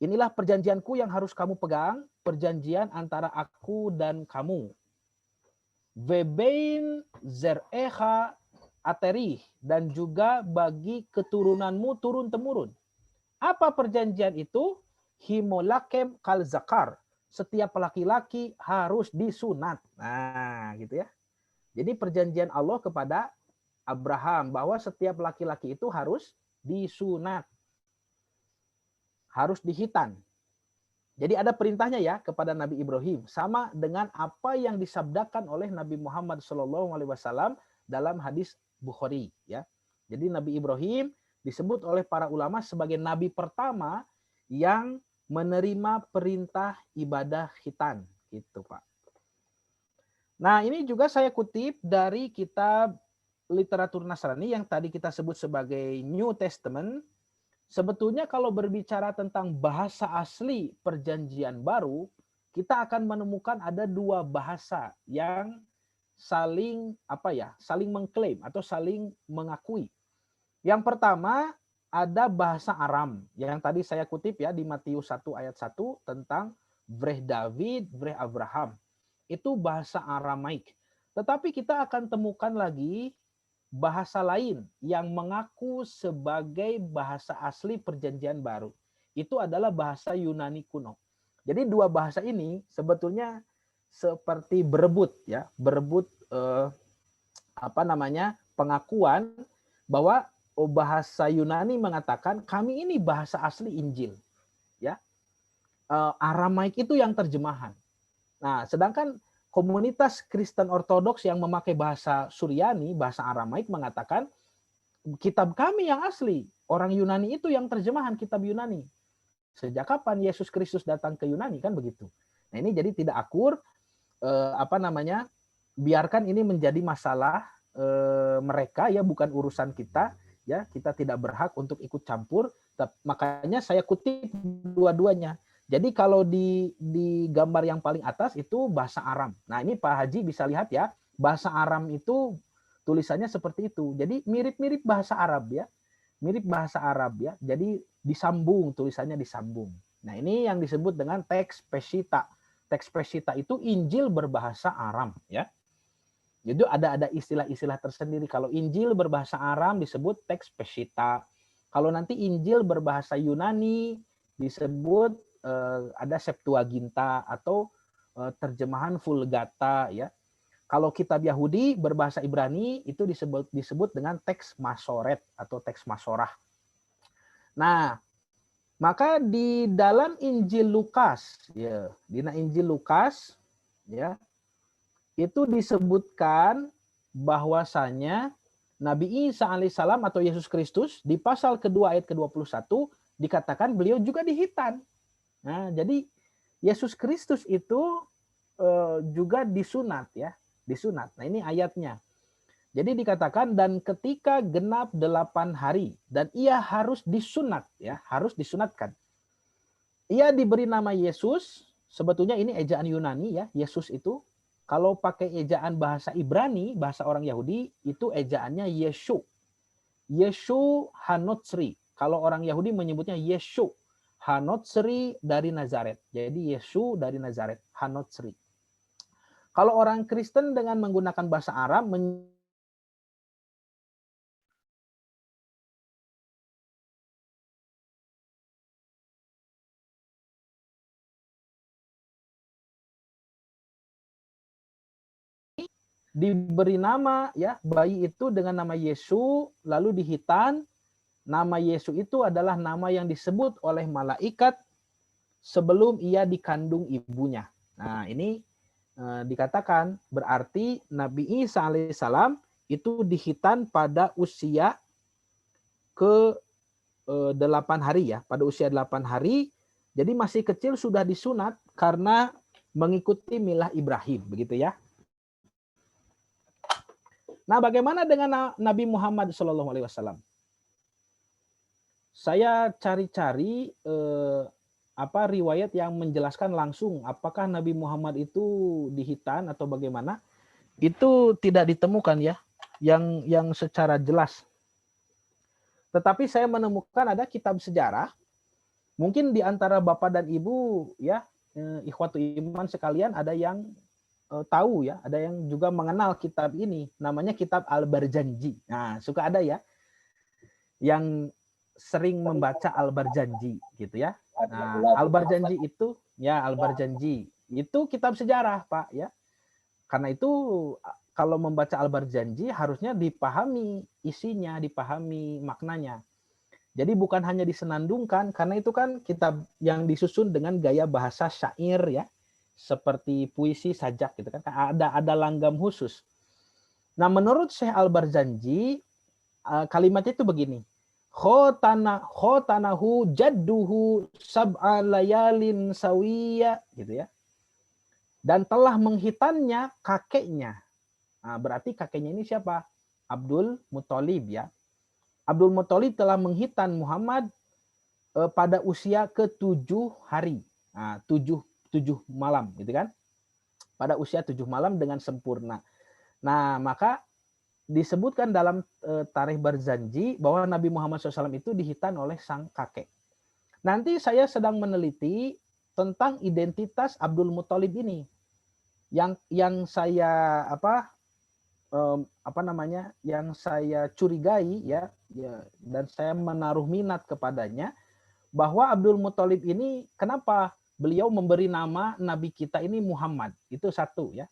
Inilah perjanjianku yang harus kamu pegang, perjanjian antara aku dan kamu. Vebein zerecha aterih, dan juga bagi keturunanmu turun-temurun. Apa perjanjian itu? Himolakem kal zakar. Setiap laki-laki harus disunat. Nah, gitu ya. Jadi perjanjian Allah kepada Abraham bahwa setiap laki-laki itu harus disunat. Harus dihitan. Jadi ada perintahnya ya kepada Nabi Ibrahim, sama dengan apa yang disabdakan oleh Nabi Muhammad SAW dalam hadis Bukhari. Ya, jadi Nabi Ibrahim disebut oleh para ulama sebagai nabi pertama yang menerima perintah ibadah khitan, gitu Pak. Nah, ini juga saya kutip dari kitab literatur Nasrani yang tadi kita sebut sebagai New Testament. Sebetulnya kalau berbicara tentang bahasa asli perjanjian baru, kita akan menemukan ada dua bahasa yang saling saling mengklaim atau saling mengakui. Yang pertama ada bahasa Aram yang tadi saya kutip ya di Matius 1 ayat 1 tentang Vreh David, Vreh Abraham. Itu bahasa Aramaik. Tetapi kita akan temukan lagi bahasa lain yang mengaku sebagai bahasa asli perjanjian baru. Itu adalah bahasa Yunani kuno. Jadi dua bahasa ini sebetulnya seperti berebut ya, berebut pengakuan bahwa bahasa Yunani mengatakan kami ini bahasa asli Injil, ya. Aramaik itu yang terjemahan. Nah, sedangkan komunitas Kristen Ortodoks yang memakai bahasa Suryani, bahasa Aramaik mengatakan kitab kami yang asli, orang Yunani itu yang terjemahan kitab Yunani. Sejak kapan Yesus Kristus datang ke Yunani, kan begitu. Nah, ini jadi tidak akur, biarkan ini menjadi masalah mereka ya, bukan urusan kita ya, kita tidak berhak untuk ikut campur. Makanya saya kutip dua-duanya. Jadi kalau di gambar yang paling atas itu bahasa Aram. Nah, ini Pak Haji bisa lihat ya, bahasa Aram itu tulisannya seperti itu. Jadi mirip-mirip bahasa Arab ya. Mirip bahasa Arab ya. Jadi disambung, tulisannya disambung. Nah, ini yang disebut dengan teks Peshitta. Teks Peshitta itu Injil berbahasa Aram ya. Jadi ada istilah-istilah tersendiri. Kalau Injil berbahasa Aram disebut teks Peshitta. Kalau nanti Injil berbahasa Yunani disebut ada Septuaginta atau terjemahan Vulgata ya. Kalau kitab Yahudi berbahasa Ibrani itu disebut dengan teks Masoret atau teks Masorah. Nah, maka di dalam Injil Lukas ya, di Injil Lukas ya, itu disebutkan bahwasanya Nabi Isa alaihissalam atau Yesus Kristus di pasal kedua ayat ke-21 dikatakan beliau juga dihitan. Nah, jadi Yesus Kristus itu juga disunat ya, disunat. Nah, ini ayatnya. Jadi dikatakan dan ketika genap 8 hari dan ia harus disunat ya, harus disunatkan. Ia diberi nama Yesus, sebetulnya ini ejaan Yunani ya, Yesus itu. Kalau pakai ejaan bahasa Ibrani, bahasa orang Yahudi, itu ejaannya Yeshu. Yeshu Hanotsri. Kalau orang Yahudi menyebutnya Yeshu. Hanotsri dari Nazaret. Jadi Yesu dari Nazaret, Hanotsri. Kalau orang Kristen dengan menggunakan bahasa Arab diberi nama ya, bayi itu dengan nama Yesu, lalu dihitan. Nama Yesus itu adalah nama yang disebut oleh malaikat sebelum ia dikandung ibunya. Nah, ini dikatakan berarti Nabi Isa alaihissalam itu dihitan pada usia ke 8 hari ya, pada usia 8 hari. Jadi masih kecil sudah disunat karena mengikuti milah Ibrahim, begitu ya. Nah, bagaimana dengan Nabi Muhammad SAW? Saya cari-cari riwayat yang menjelaskan langsung apakah Nabi Muhammad itu dihitan atau bagaimana. Itu tidak ditemukan ya, yang secara jelas. Tetapi saya menemukan ada kitab sejarah. Mungkin di antara Bapak dan Ibu ya, ikhwatu iman sekalian, ada yang tahu ya, ada yang juga mengenal kitab ini, namanya kitab Al-Barjanji. Nah, suka ada ya yang sering membaca Al-Barjanji gitu ya. Nah, Al-Barjanji itu ya, Al-Barjanji itu kitab sejarah, Pak ya. Karena itu kalau membaca Al-Barjanji harusnya dipahami isinya, dipahami maknanya. Jadi bukan hanya disenandungkan, karena itu kan kitab yang disusun dengan gaya bahasa syair ya, seperti puisi sajak gitu kan, ada langgam khusus. Nah, menurut Syekh Al-Barjanji, kalimatnya itu begini. Khotanahu jadduhu sab'a layalin sawiya gitu ya. Dan telah menghitannya kakeknya. Nah, berarti kakeknya ini siapa? Abdul Muthalib ya. Abdul Muthalib telah menghitan Muhammad pada usia ke-7 hari. Nah, 7 malam gitu kan. Pada usia 7 malam dengan sempurna. Nah, maka disebutkan dalam Tarikh Barzanji bahwa Nabi Muhammad SAW itu dihitan oleh sang kakek. Nanti saya sedang meneliti tentang identitas Abdul Muthalib ini. Yang saya yang saya curigai ya, dan saya menaruh minat kepadanya, bahwa Abdul Muthalib ini kenapa beliau memberi nama Nabi kita ini Muhammad. Itu satu ya.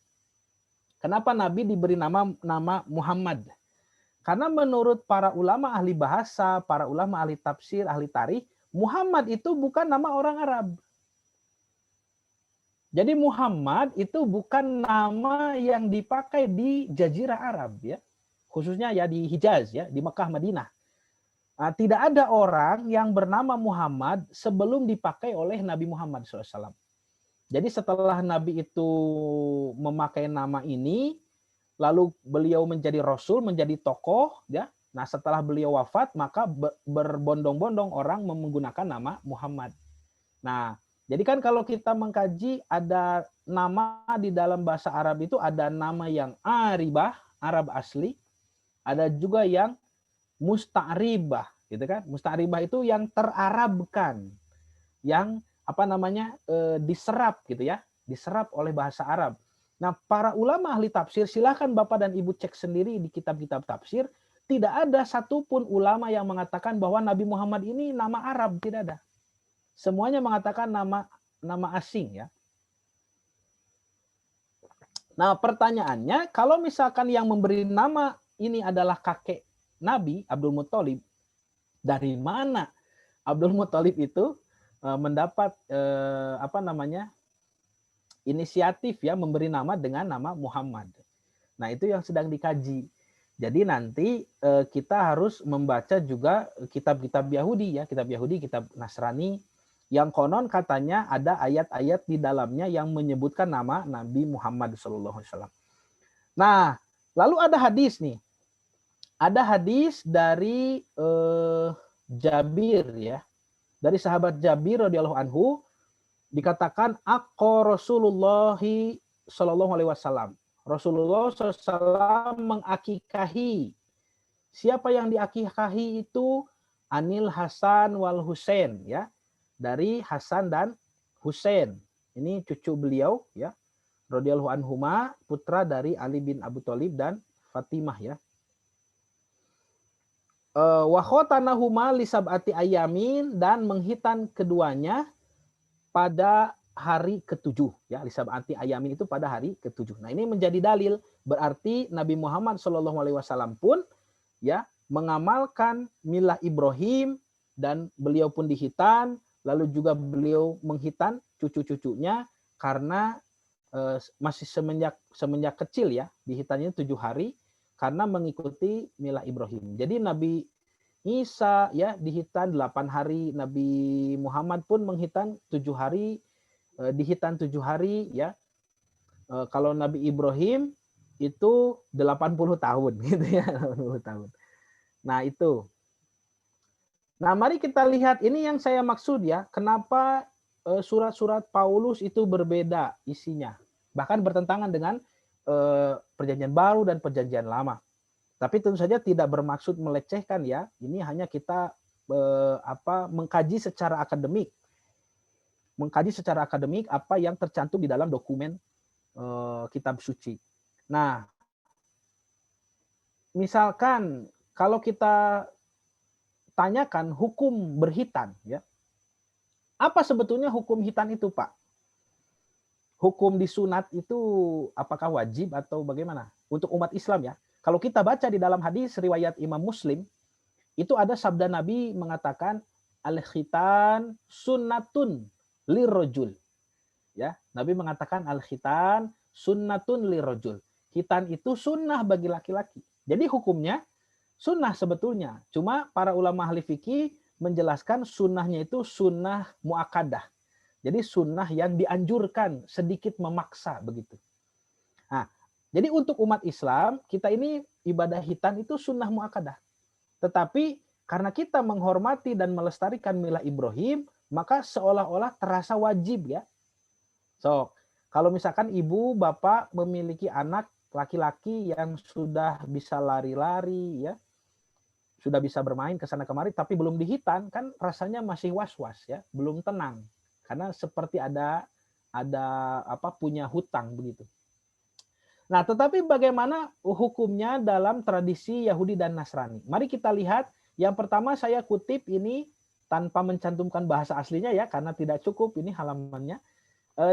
Kenapa Nabi diberi nama Muhammad? Karena menurut para ulama ahli bahasa, para ulama ahli tafsir, ahli tarikh, Muhammad itu bukan nama orang Arab. Jadi Muhammad itu bukan nama yang dipakai di Jazirah Arab ya, khususnya ya di Hijaz ya, di Mekah Madinah. Nah, tidak ada orang yang bernama Muhammad sebelum dipakai oleh Nabi Muhammad SAW. Jadi setelah Nabi itu memakai nama ini, lalu beliau menjadi Rasul, menjadi tokoh ya. Nah, setelah beliau wafat, maka berbondong-bondong orang menggunakan nama Muhammad. Nah, jadi kan kalau kita mengkaji ada nama di dalam bahasa Arab itu ada nama yang aribah, Arab asli, ada juga yang musta'ribah, gitu kan? Musta'ribah itu yang terarabkan, yang diserap gitu ya, diserap oleh bahasa Arab. Nah, para ulama ahli tafsir, silahkan Bapak dan Ibu cek sendiri di kitab-kitab tafsir, tidak ada satupun ulama yang mengatakan bahwa Nabi Muhammad ini nama Arab, tidak ada. Semuanya mengatakan nama asing ya. Nah, pertanyaannya, kalau misalkan yang memberi nama ini adalah kakek Nabi Abdul Muthalib, dari mana Abdul Muthalib itu mendapat inisiatif ya memberi nama dengan nama Muhammad. Nah, itu yang sedang dikaji. Jadi nanti kita harus membaca juga kitab-kitab Yahudi ya, kitab Yahudi, kitab Nasrani, yang konon katanya ada ayat-ayat di dalamnya yang menyebutkan nama Nabi Muhammad SAW. Nah, lalu ada hadis nih. Ada hadis dari Jabir ya. Dari sahabat Jabir radhiyallahu anhu dikatakan aqqa Rasulullah sallallahu alaihi wasallam. Rasulullah SAW mengakikahi. Siapa yang diakikahi itu? Anil Hasan wal Husain ya. Dari Hasan dan Husain. Ini cucu beliau ya. Radhiyallahu anhuma, putra dari Ali bin Abi Thalib dan Fatimah ya. Wa khotanahuma li sab'ati ayamin, dan menghitan keduanya pada hari ke-7 ya, li sab'ati ayamin itu pada hari ke-7. Nah, ini menjadi dalil berarti Nabi Muhammad SAW pun ya mengamalkan milah Ibrahim dan beliau pun dihitan, lalu juga beliau menghitan cucu-cucunya karena masih semenjak kecil ya, dihitannya 7 hari karena mengikuti milah Ibrahim. Jadi Nabi Isa ya dihitan 8 hari, Nabi Muhammad pun menghitan 7 hari, dihitan 7 hari ya. Kalau Nabi Ibrahim itu 80 tahun gitu ya, 80 tahun. Nah, itu. Nah, mari kita lihat ini yang saya maksud ya, kenapa surat-surat Paulus itu berbeda isinya. Bahkan bertentangan dengan Perjanjian Baru dan Perjanjian Lama. Tapi tentu saja tidak bermaksud melecehkan ya. Ini hanya kita mengkaji secara akademik. Mengkaji secara akademik apa yang tercantum di dalam dokumen kitab suci. Nah, misalkan kalau kita tanyakan hukum berhitan ya. Apa sebetulnya hukum hitan itu, Pak? Hukum disunat itu apakah wajib atau bagaimana? Untuk umat Islam ya. Kalau kita baca di dalam hadis riwayat Imam Muslim, itu ada sabda Nabi mengatakan al-khitan sunnatun lirrajul. Ya, Nabi mengatakan al-khitan sunnatun lirrajul. Khitan itu sunnah bagi laki-laki. Jadi hukumnya sunnah sebetulnya. Cuma para ulama ahli fikih menjelaskan sunnahnya itu sunnah muakkadah. Jadi sunnah yang dianjurkan, sedikit memaksa begitu. Nah, jadi untuk umat Islam, kita ini ibadah hitan itu sunnah muakkadah. Tetapi karena kita menghormati dan melestarikan milah Ibrahim, maka seolah-olah terasa wajib ya. So, kalau misalkan ibu, bapak memiliki anak laki-laki yang sudah bisa lari-lari ya, sudah bisa bermain ke sana kemari tapi belum dihitan, kan rasanya masih was-was ya, belum tenang. Karena seperti ada punya hutang begitu. Nah, tetapi bagaimana hukumnya dalam tradisi Yahudi dan Nasrani? Mari kita lihat. Yang pertama saya kutip ini tanpa mencantumkan bahasa aslinya ya, karena tidak cukup ini halamannya.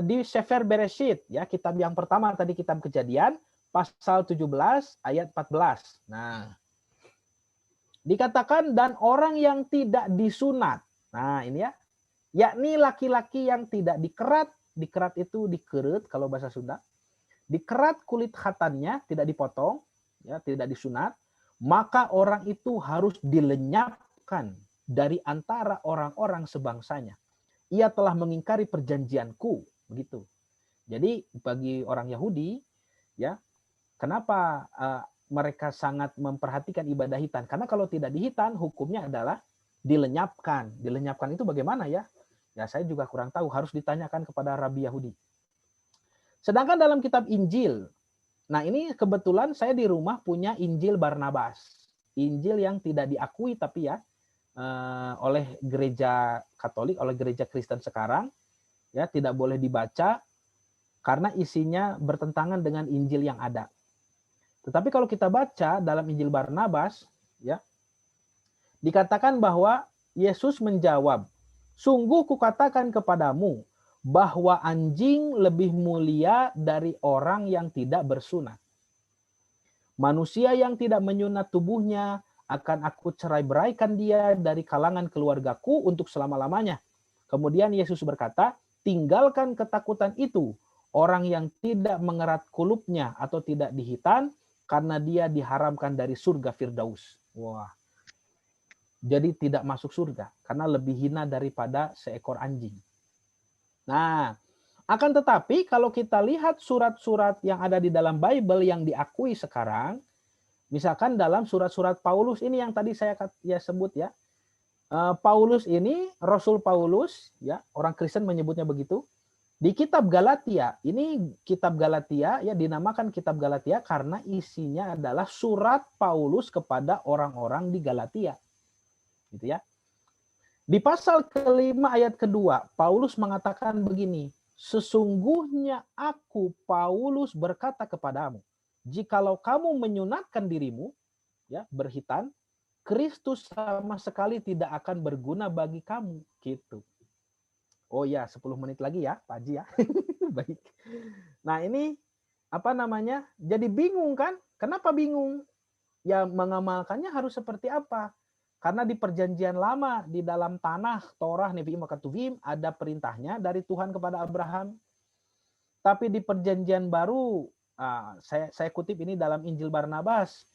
Di Sefer Bereshit ya, kitab yang pertama tadi, kitab Kejadian, pasal 17 ayat 14. Nah, dikatakan dan orang yang tidak disunat. Nah, ini ya. Yakni laki-laki yang tidak dikerat itu dikerut kalau bahasa Sunda. Dikerat kulit khatannya, tidak dipotong, ya, tidak disunat, maka orang itu harus dilenyapkan dari antara orang-orang sebangsanya. Ia telah mengingkari perjanjianku, begitu. Jadi bagi orang Yahudi, ya, kenapa mereka sangat memperhatikan ibadah hitan? Karena kalau tidak dihitan, hukumnya adalah dilenyapkan. Dilenyapkan itu bagaimana ya? Ya, saya juga kurang tahu, harus ditanyakan kepada Rabi Yahudi. Sedangkan dalam kitab Injil, nah ini kebetulan saya di rumah punya Injil Barnabas. Injil yang tidak diakui tapi ya oleh gereja Katolik, oleh gereja Kristen sekarang, ya tidak boleh dibaca karena isinya bertentangan dengan Injil yang ada. Tetapi kalau kita baca dalam Injil Barnabas, ya dikatakan bahwa Yesus menjawab, sungguh kukatakan kepadamu bahwa anjing lebih mulia dari orang yang tidak bersunat. Manusia yang tidak menyunat tubuhnya akan aku cerai-beraikan dia dari kalangan keluargaku untuk selama-lamanya. Kemudian Yesus berkata, tinggalkan ketakutan itu, orang yang tidak mengerat kulupnya atau tidak dihitan, karena dia diharamkan dari surga Firdaus. Wah. Jadi tidak masuk surga karena lebih hina daripada seekor anjing. Nah, akan tetapi kalau kita lihat surat-surat yang ada di dalam Bible yang diakui sekarang, misalkan dalam surat-surat Paulus ini yang tadi saya sebut ya, Paulus ini, Rasul Paulus, ya orang Kristen menyebutnya begitu. Di kitab Galatia, ini kitab Galatia ya dinamakan kitab Galatia karena isinya adalah surat Paulus kepada orang-orang di Galatia. Gitu ya. Di pasal kelima ayat kedua, Paulus mengatakan begini, sesungguhnya aku Paulus berkata kepadamu, jikalau kamu menyunatkan dirimu, ya berhitan, Kristus sama sekali tidak akan berguna bagi kamu, gitu. Oh ya, 10 menit lagi ya, Pak Haji ya. Baik. Nah ini apa namanya? Jadi bingung kan? Kenapa bingung? ya mengamalkannya harus seperti apa? Karena di perjanjian lama di dalam tanah Torah Nevi'im Makatuvim ada perintahnya dari Tuhan kepada Abraham. Tapi di perjanjian baru, saya kutip ini dalam Injil Barnabas,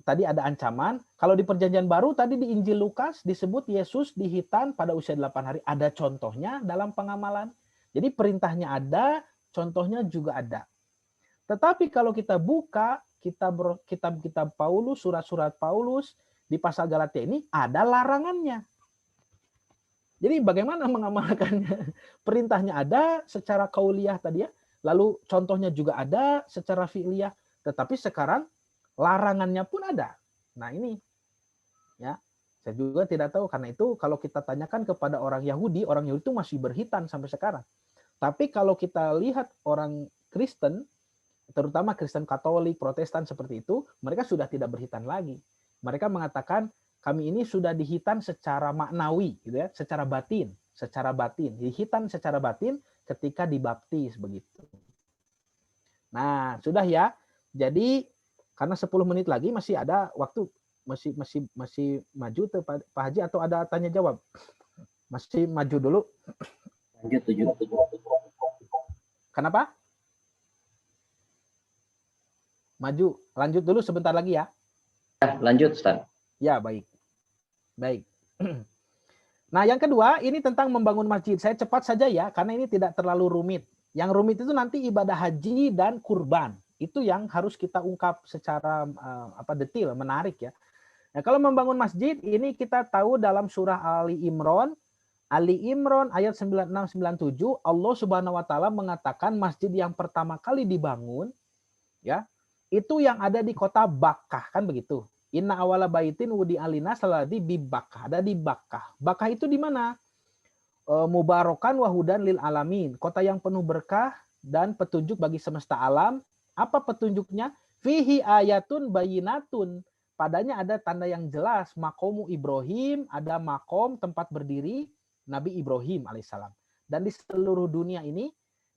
tadi ada ancaman. Kalau di perjanjian baru tadi di Injil Lukas disebut Yesus dihitan pada usia 8 hari. Ada contohnya dalam pengamalan. Jadi perintahnya ada, contohnya juga ada. Tetapi kalau kita buka kitab-kitab Paulus, surat-surat Paulus di pasal Galatia ini ada larangannya. Jadi bagaimana mengamalkannya? Perintahnya ada secara kauliyah tadi ya, lalu contohnya juga ada secara fi'liyah, tetapi sekarang larangannya pun ada. Nah ini ya, saya juga tidak tahu, karena itu kalau kita tanyakan kepada orang Yahudi itu masih berhitan sampai sekarang. Tapi kalau kita lihat orang Kristen, terutama Kristen Katolik, Protestan seperti itu, mereka sudah tidak berhitan lagi. Mereka mengatakan kami ini sudah dihitan secara maknawi, gitu ya, secara batin, dihitan secara batin ketika dibaptis begitu. Nah, sudah ya. Jadi karena 10 menit lagi masih ada waktu, masih maju tuh Pak Haji, atau ada tanya jawab? Masih maju dulu. Lanjut 7. Kenapa? Maju, lanjut dulu sebentar lagi ya. Lanjut, Ustaz. Ya, baik. Baik. Nah, yang kedua ini tentang membangun masjid. Saya cepat saja ya, karena ini tidak terlalu rumit. Yang rumit itu nanti ibadah haji dan kurban. Itu yang harus kita ungkap secara detail, menarik ya. Nah, kalau membangun masjid ini kita tahu dalam surah Ali Imran ayat 96-97, Allah Subhanahu wa taala mengatakan masjid yang pertama kali dibangun ya, itu yang ada di kota Bakkah, kan begitu. Inna awala baitin wudi alina saladi bi Bakkah, ada di Bakkah. Bakkah itu di mana? Mubarokan wahudan lil alamin, kota yang penuh berkah dan petunjuk bagi semesta alam. Apa petunjuknya? Fihi ayatun bayinatun, padanya ada tanda yang jelas. Makomu Ibrahim, ada makom tempat berdiri Nabi Ibrahim alaihissalam. Dan di seluruh dunia ini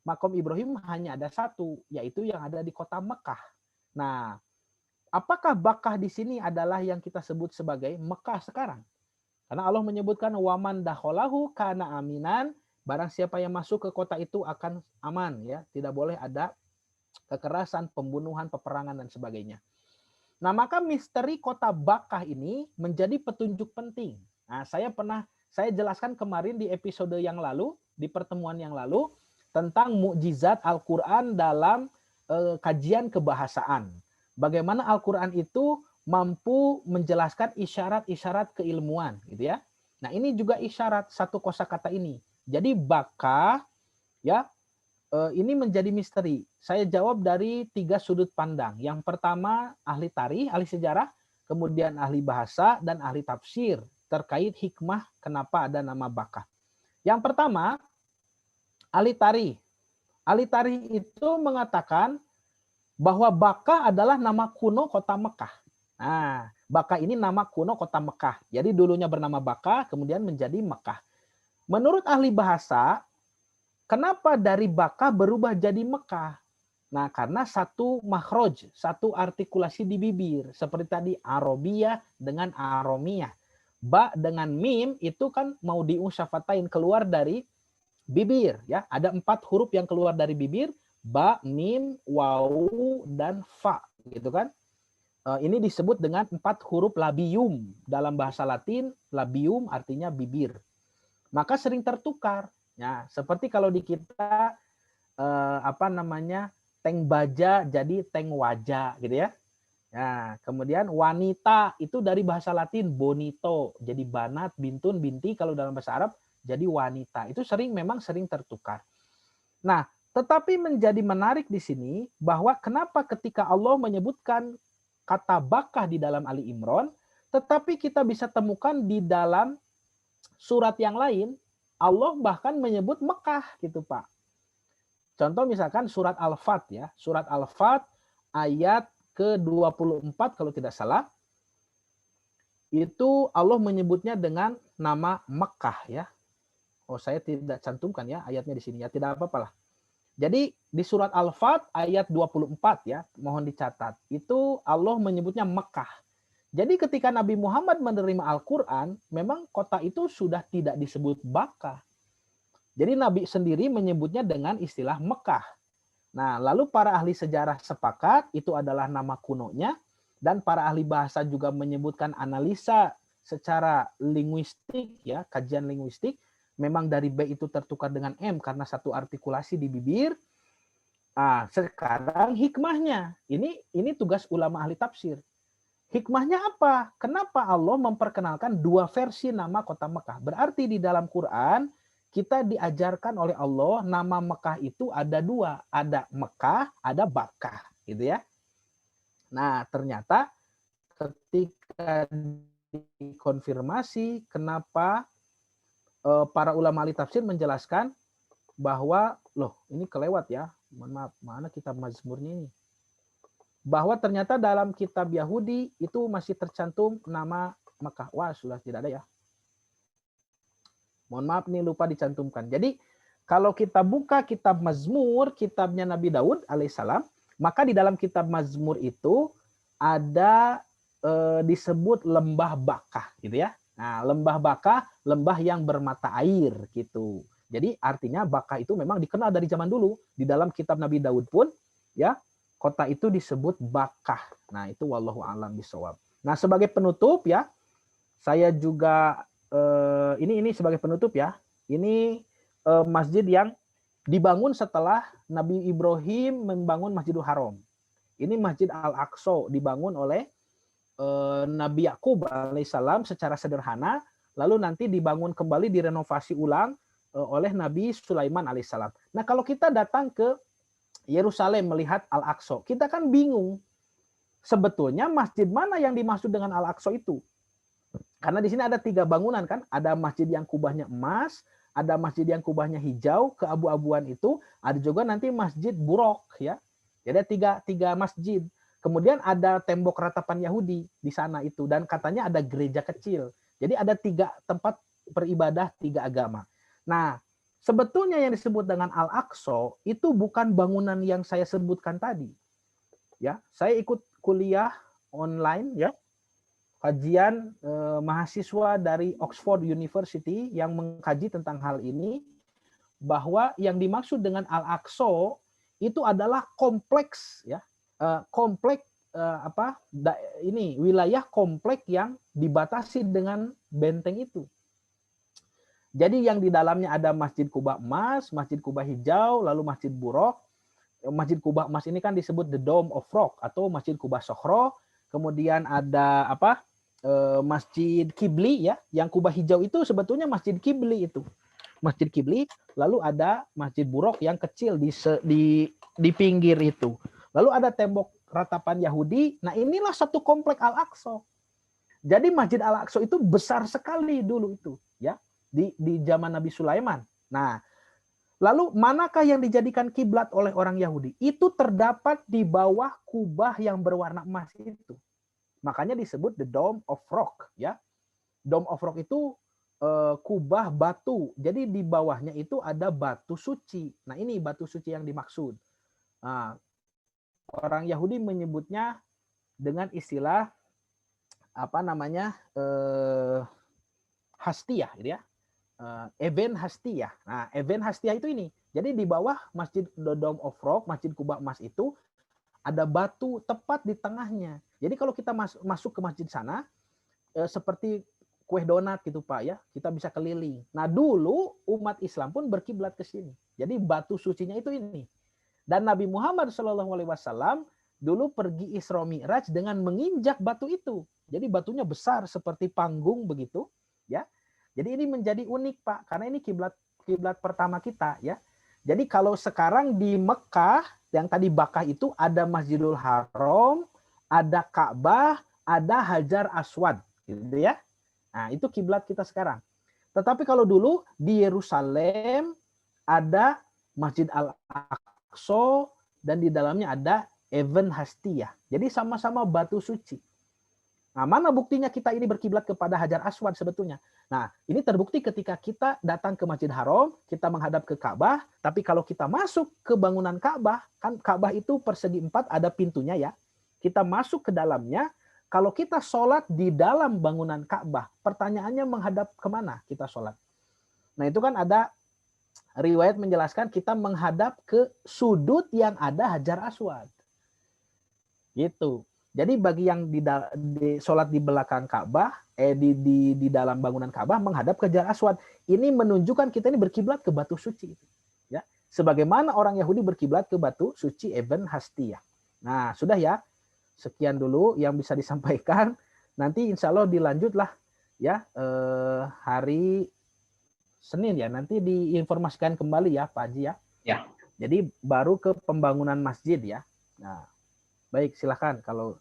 makom Ibrahim hanya ada satu, yaitu yang ada di kota Mekah. Nah, apakah Bakkah di sini adalah yang kita sebut sebagai Mekah sekarang? Karena Allah menyebutkan waman dakholahu kana aminan, barang siapa yang masuk ke kota itu akan aman ya, tidak boleh ada kekerasan, pembunuhan, peperangan dan sebagainya. Nah, maka misteri kota Bakkah ini menjadi petunjuk penting. Nah, saya jelaskan kemarin di episode yang lalu, di pertemuan yang lalu, tentang mukjizat Al-Quran dalam kajian kebahasaan. Bagaimana Al-Quran itu mampu menjelaskan isyarat-isyarat keilmuan, gitu ya. Nah, ini juga isyarat satu kosakata ini. Jadi Bakkah ya, ini menjadi misteri. Saya jawab dari 3 sudut pandang. Yang pertama ahli tarikh, ahli sejarah, kemudian ahli bahasa dan ahli tafsir terkait hikmah kenapa ada nama Bakkah. Yang pertama ahli tarikh. Ahli tarikh itu mengatakan bahwa Bakkah adalah nama kuno kota Mekah. Nah, Bakkah ini nama kuno kota Mekah. Jadi dulunya bernama Bakkah, kemudian menjadi Mekah. Menurut ahli bahasa, kenapa dari Bakkah berubah jadi Mekah? Nah, karena satu makhraj, satu artikulasi di bibir. Seperti tadi Arabiyah dengan Aromiyah. Ba dengan mim itu kan mau diusyafatain, keluar dari bibir ya. Ada 4 huruf yang keluar dari bibir, ba, mim, waw dan fa, gitu kan. Ini disebut dengan 4 huruf labium. Dalam bahasa Latin, labium artinya bibir. Maka sering tertukar. Ya, seperti kalau di kita teng baja jadi teng wajah, gitu ya. Nah, kemudian wanita itu dari bahasa Latin bonito, jadi banat, bintun, binti kalau dalam bahasa Arab jadi wanita. Itu memang sering tertukar. Nah, tetapi menjadi menarik di sini bahwa kenapa ketika Allah menyebutkan kata Bakkah di dalam Ali Imran, tetapi kita bisa temukan di dalam surat yang lain Allah bahkan menyebut Mekah gitu, Pak. Contoh misalkan surat Al-Fat ya, surat Al-Fat ayat ke-24 kalau tidak salah. Itu Allah menyebutnya dengan nama Mekah ya. Oh, saya tidak cantumkan ya ayatnya di sini ya, tidak apa-apalah. Jadi di surat Al-Fat ayat 24 ya, mohon dicatat. Itu Allah menyebutnya Mekah. Jadi ketika Nabi Muhammad menerima Al-Quran, memang kota itu sudah tidak disebut Bakkah. Jadi Nabi sendiri menyebutnya dengan istilah Mekah. Nah, lalu para ahli sejarah sepakat itu adalah nama kunonya, dan para ahli bahasa juga menyebutkan analisa secara linguistik, ya, kajian linguistik, memang dari B itu tertukar dengan M karena satu artikulasi di bibir. Nah, sekarang hikmahnya, ini tugas ulama ahli tafsir. Hikmahnya apa? Kenapa Allah memperkenalkan dua versi nama kota Mekah? Berarti di dalam Quran kita diajarkan oleh Allah nama Mekah itu ada dua, ada Mekah, ada Bakkah, gitu ya. Nah, ternyata ketika dikonfirmasi kenapa para ulama ahli tafsir menjelaskan bahwa loh ini kelewat ya, mohon maaf, mana kitab Mazmurnya ini? Bahwa ternyata dalam kitab Yahudi itu masih tercantum nama Mekah. Wah, sudah tidak ada ya. Mohon maaf nih lupa dicantumkan. Jadi kalau kita buka kitab Mazmur, kitabnya Nabi Daud alaihissalam, maka di dalam kitab Mazmur itu ada disebut lembah Bakkah gitu ya. Nah, lembah Bakkah, lembah yang bermata air gitu. Jadi artinya Bakkah itu memang dikenal dari zaman dulu. Di dalam kitab Nabi Daud pun ya, kota itu disebut Bakkah. Nah, itu wallahu a'lam bishawab. Nah, sebagai penutup ya, saya juga ini sebagai penutup ya. Ini masjid yang dibangun setelah Nabi Ibrahim membangun Masjidil Haram. Ini Masjid Al-Aqsa dibangun oleh Nabi Yakub alaihissalam secara sederhana, lalu nanti dibangun kembali, direnovasi ulang oleh Nabi Sulaiman alaihissalam. Nah, kalau kita datang ke Yerusalem melihat Al-Aqsa, kita kan bingung sebetulnya masjid mana yang dimaksud dengan Al-Aqsa itu. Karena di sini ada 3 bangunan kan, ada masjid yang kubahnya emas, ada masjid yang kubahnya hijau, keabu-abuan itu, ada juga nanti masjid burok ya. Jadi ada tiga masjid. Kemudian ada tembok ratapan Yahudi di sana itu, dan katanya ada gereja kecil. Jadi ada 3 tempat beribadah 3 agama. Nah, sebetulnya yang disebut dengan Al-Aqsa itu bukan bangunan yang saya sebutkan tadi. Ya, saya ikut kuliah online ya, kajian mahasiswa dari Oxford University yang mengkaji tentang hal ini, bahwa yang dimaksud dengan Al-Aqsa itu adalah kompleks ya, kompleks ini wilayah kompleks yang dibatasi dengan benteng itu. Jadi yang di dalamnya ada Masjid Kubah emas, Masjid Kubah hijau, lalu Masjid burok. Masjid Kubah emas ini kan disebut the Dome of Rock atau Masjid Kubah Sokhro. Kemudian ada Masjid Kibli ya, yang kubah hijau itu sebetulnya Masjid Kibli itu. Masjid Kibli, lalu ada Masjid burok yang kecil di pinggir itu. Lalu ada tembok ratapan Yahudi. Nah, inilah satu komplek Al-Aqsa. Jadi Masjid Al-Aqsa itu besar sekali dulu itu ya, di zaman Nabi Sulaiman. Nah, lalu manakah yang dijadikan kiblat oleh orang Yahudi? Itu terdapat di bawah kubah yang berwarna emas itu. Makanya disebut the Dome of Rock ya. Dome of Rock itu kubah batu. Jadi di bawahnya itu ada batu suci. Nah, ini batu suci yang dimaksud. Nah, orang Yahudi menyebutnya dengan istilah Hastiyah gitu ya. Event Hastiyah. Nah, event Hastiyah itu ini. Jadi di bawah Masjid the Dome of Rock, Masjid Kubah emas itu ada batu tepat di tengahnya. Jadi kalau kita masuk ke masjid sana seperti kue donat gitu Pak ya, kita bisa keliling. Nah, dulu umat Islam pun berkiblat ke sini. Jadi batu sucinya itu ini. Dan Nabi Muhammad SAW dulu pergi Isra Mi'raj dengan menginjak batu itu. Jadi batunya besar seperti panggung begitu, ya. Jadi ini menjadi unik Pak, karena ini kiblat pertama kita ya. Jadi kalau sekarang di Mekah yang tadi Bakkah itu ada Masjidil Haram, ada Ka'bah, ada Hajar Aswad, gitu ya. Nah, itu kiblat kita sekarang. Tetapi kalau dulu di Yerusalem ada Masjid Al-Aqsa dan di dalamnya ada Even Hastiyah. Jadi sama-sama batu suci. Nah, mana buktinya kita ini berkiblat kepada Hajar Aswad sebetulnya? Nah, ini terbukti ketika kita datang ke Masjid Haram, kita menghadap ke Ka'bah, tapi kalau kita masuk ke bangunan Ka'bah, kan Ka'bah itu persegi 4 ada pintunya ya. Kita masuk ke dalamnya, kalau kita sholat di dalam bangunan Ka'bah, pertanyaannya menghadap kemana kita sholat? Nah, itu kan ada riwayat menjelaskan kita menghadap ke sudut yang ada Hajar Aswad. Gitu. Jadi bagi yang sholat di belakang Ka'bah, di dalam bangunan Ka'bah menghadap ke Hajar Aswad, ini menunjukkan kita ini berkiblat ke batu suci. Ya, sebagaimana orang Yahudi berkiblat ke batu suci Eben Hastiyah. Nah, sudah ya. Sekian dulu yang bisa disampaikan. Nanti insya Allah dilanjutlah ya hari Senin ya. Nanti diinformasikan kembali ya Pak Haji ya. Ya. Jadi baru ke pembangunan masjid ya. Nah, baik silakan kalau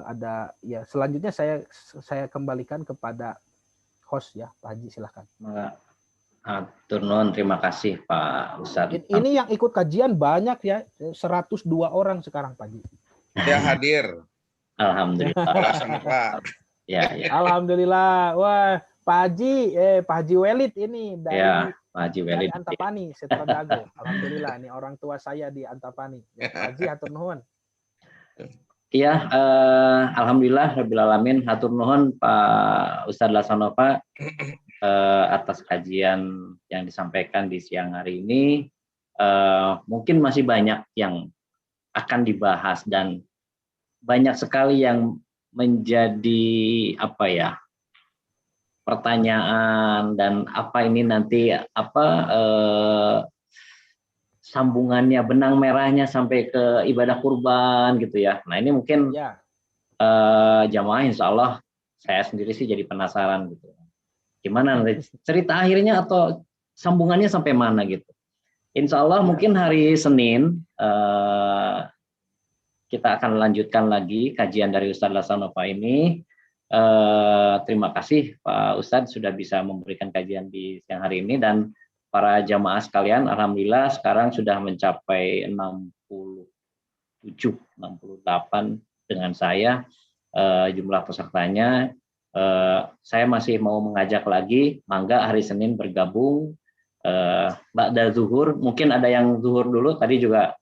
ada ya selanjutnya saya kembalikan kepada host ya Pak Haji, silakan. Atur nuhun, terima kasih Pak Ustadz. Ini yang ikut kajian banyak ya, 102 orang sekarang Pak Haji. Ya hadir. Alhamdulillah. Sama Pak. Ya. Alhamdulillah. Wah, Pak Haji Welid ini dari Ya, Pak Haji Welid dari Antapani, Setra Dago. Alhamdulillah, ini orang tua saya di Antapani. Ya, Pak Haji atur nuhun. Iya, alhamdulillah rabbil alamin, hatur nuhun Pak Ustadz Laksana atas kajian yang disampaikan di siang hari ini. Mungkin masih banyak yang akan dibahas dan banyak sekali yang menjadi pertanyaan dan apa ini nanti sambungannya, benang merahnya sampai ke ibadah kurban gitu ya. Nah ini mungkin ya. Jamaah insya Allah saya sendiri sih jadi penasaran gitu. Gimana nanti cerita akhirnya atau sambungannya sampai mana gitu. Insya Allah mungkin hari Senin kita akan lanjutkan lagi kajian dari Ustadz Laksana ini. Terima kasih Pak Ustadz sudah bisa memberikan kajian di siang hari ini, dan para jamaah sekalian, alhamdulillah sekarang sudah mencapai 67, 68 dengan saya jumlah pesertanya. Saya masih mau mengajak lagi, mangga hari Senin bergabung ba'da zuhur. Mungkin ada yang zuhur dulu, tadi juga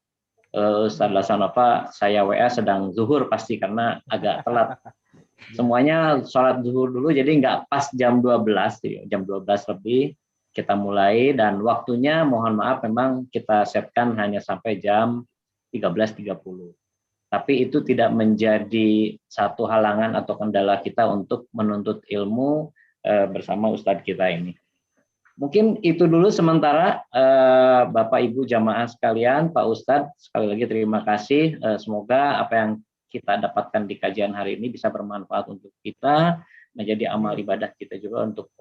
Ustadz Laksana saya WA sedang zuhur pasti karena agak telat. Semuanya sholat zuhur dulu, jadi nggak pas jam 12, jam 12 lebih kita mulai, dan waktunya mohon maaf memang kita setkan hanya sampai jam 13.30. Tapi itu tidak menjadi satu halangan atau kendala kita untuk menuntut ilmu bersama Ustadz kita ini. Mungkin itu dulu sementara Bapak Ibu jamaah sekalian, Pak Ustadz, sekali lagi terima kasih. Semoga apa yang kita dapatkan di kajian hari ini bisa bermanfaat untuk kita, menjadi amal ibadah kita juga untuk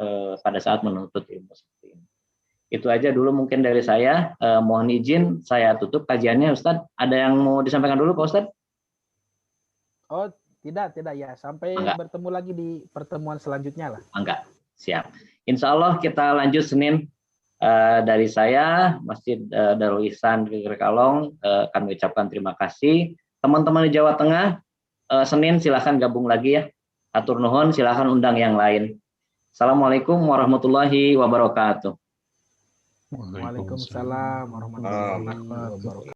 pada saat menuntut ilmu seperti ini. Itu aja dulu mungkin dari saya. Mohon izin saya tutup kajiannya, Ustadz. Ada yang mau disampaikan dulu, Pak Ustadz? Oh, tidak ya. Sampai bertemu lagi di pertemuan selanjutnya lah. Enggak, siap. Insya Allah kita lanjut Senin. Dari saya, Masjid Darul Ihsan Kalong, kami ucapkan terima kasih. Teman-teman di Jawa Tengah, Senin silahkan gabung lagi ya. Atur nuhun, silahkan undang yang lain. Assalamualaikum warahmatullahi wabarakatuh. Waalaikumsalam warahmatullahi wabarakatuh.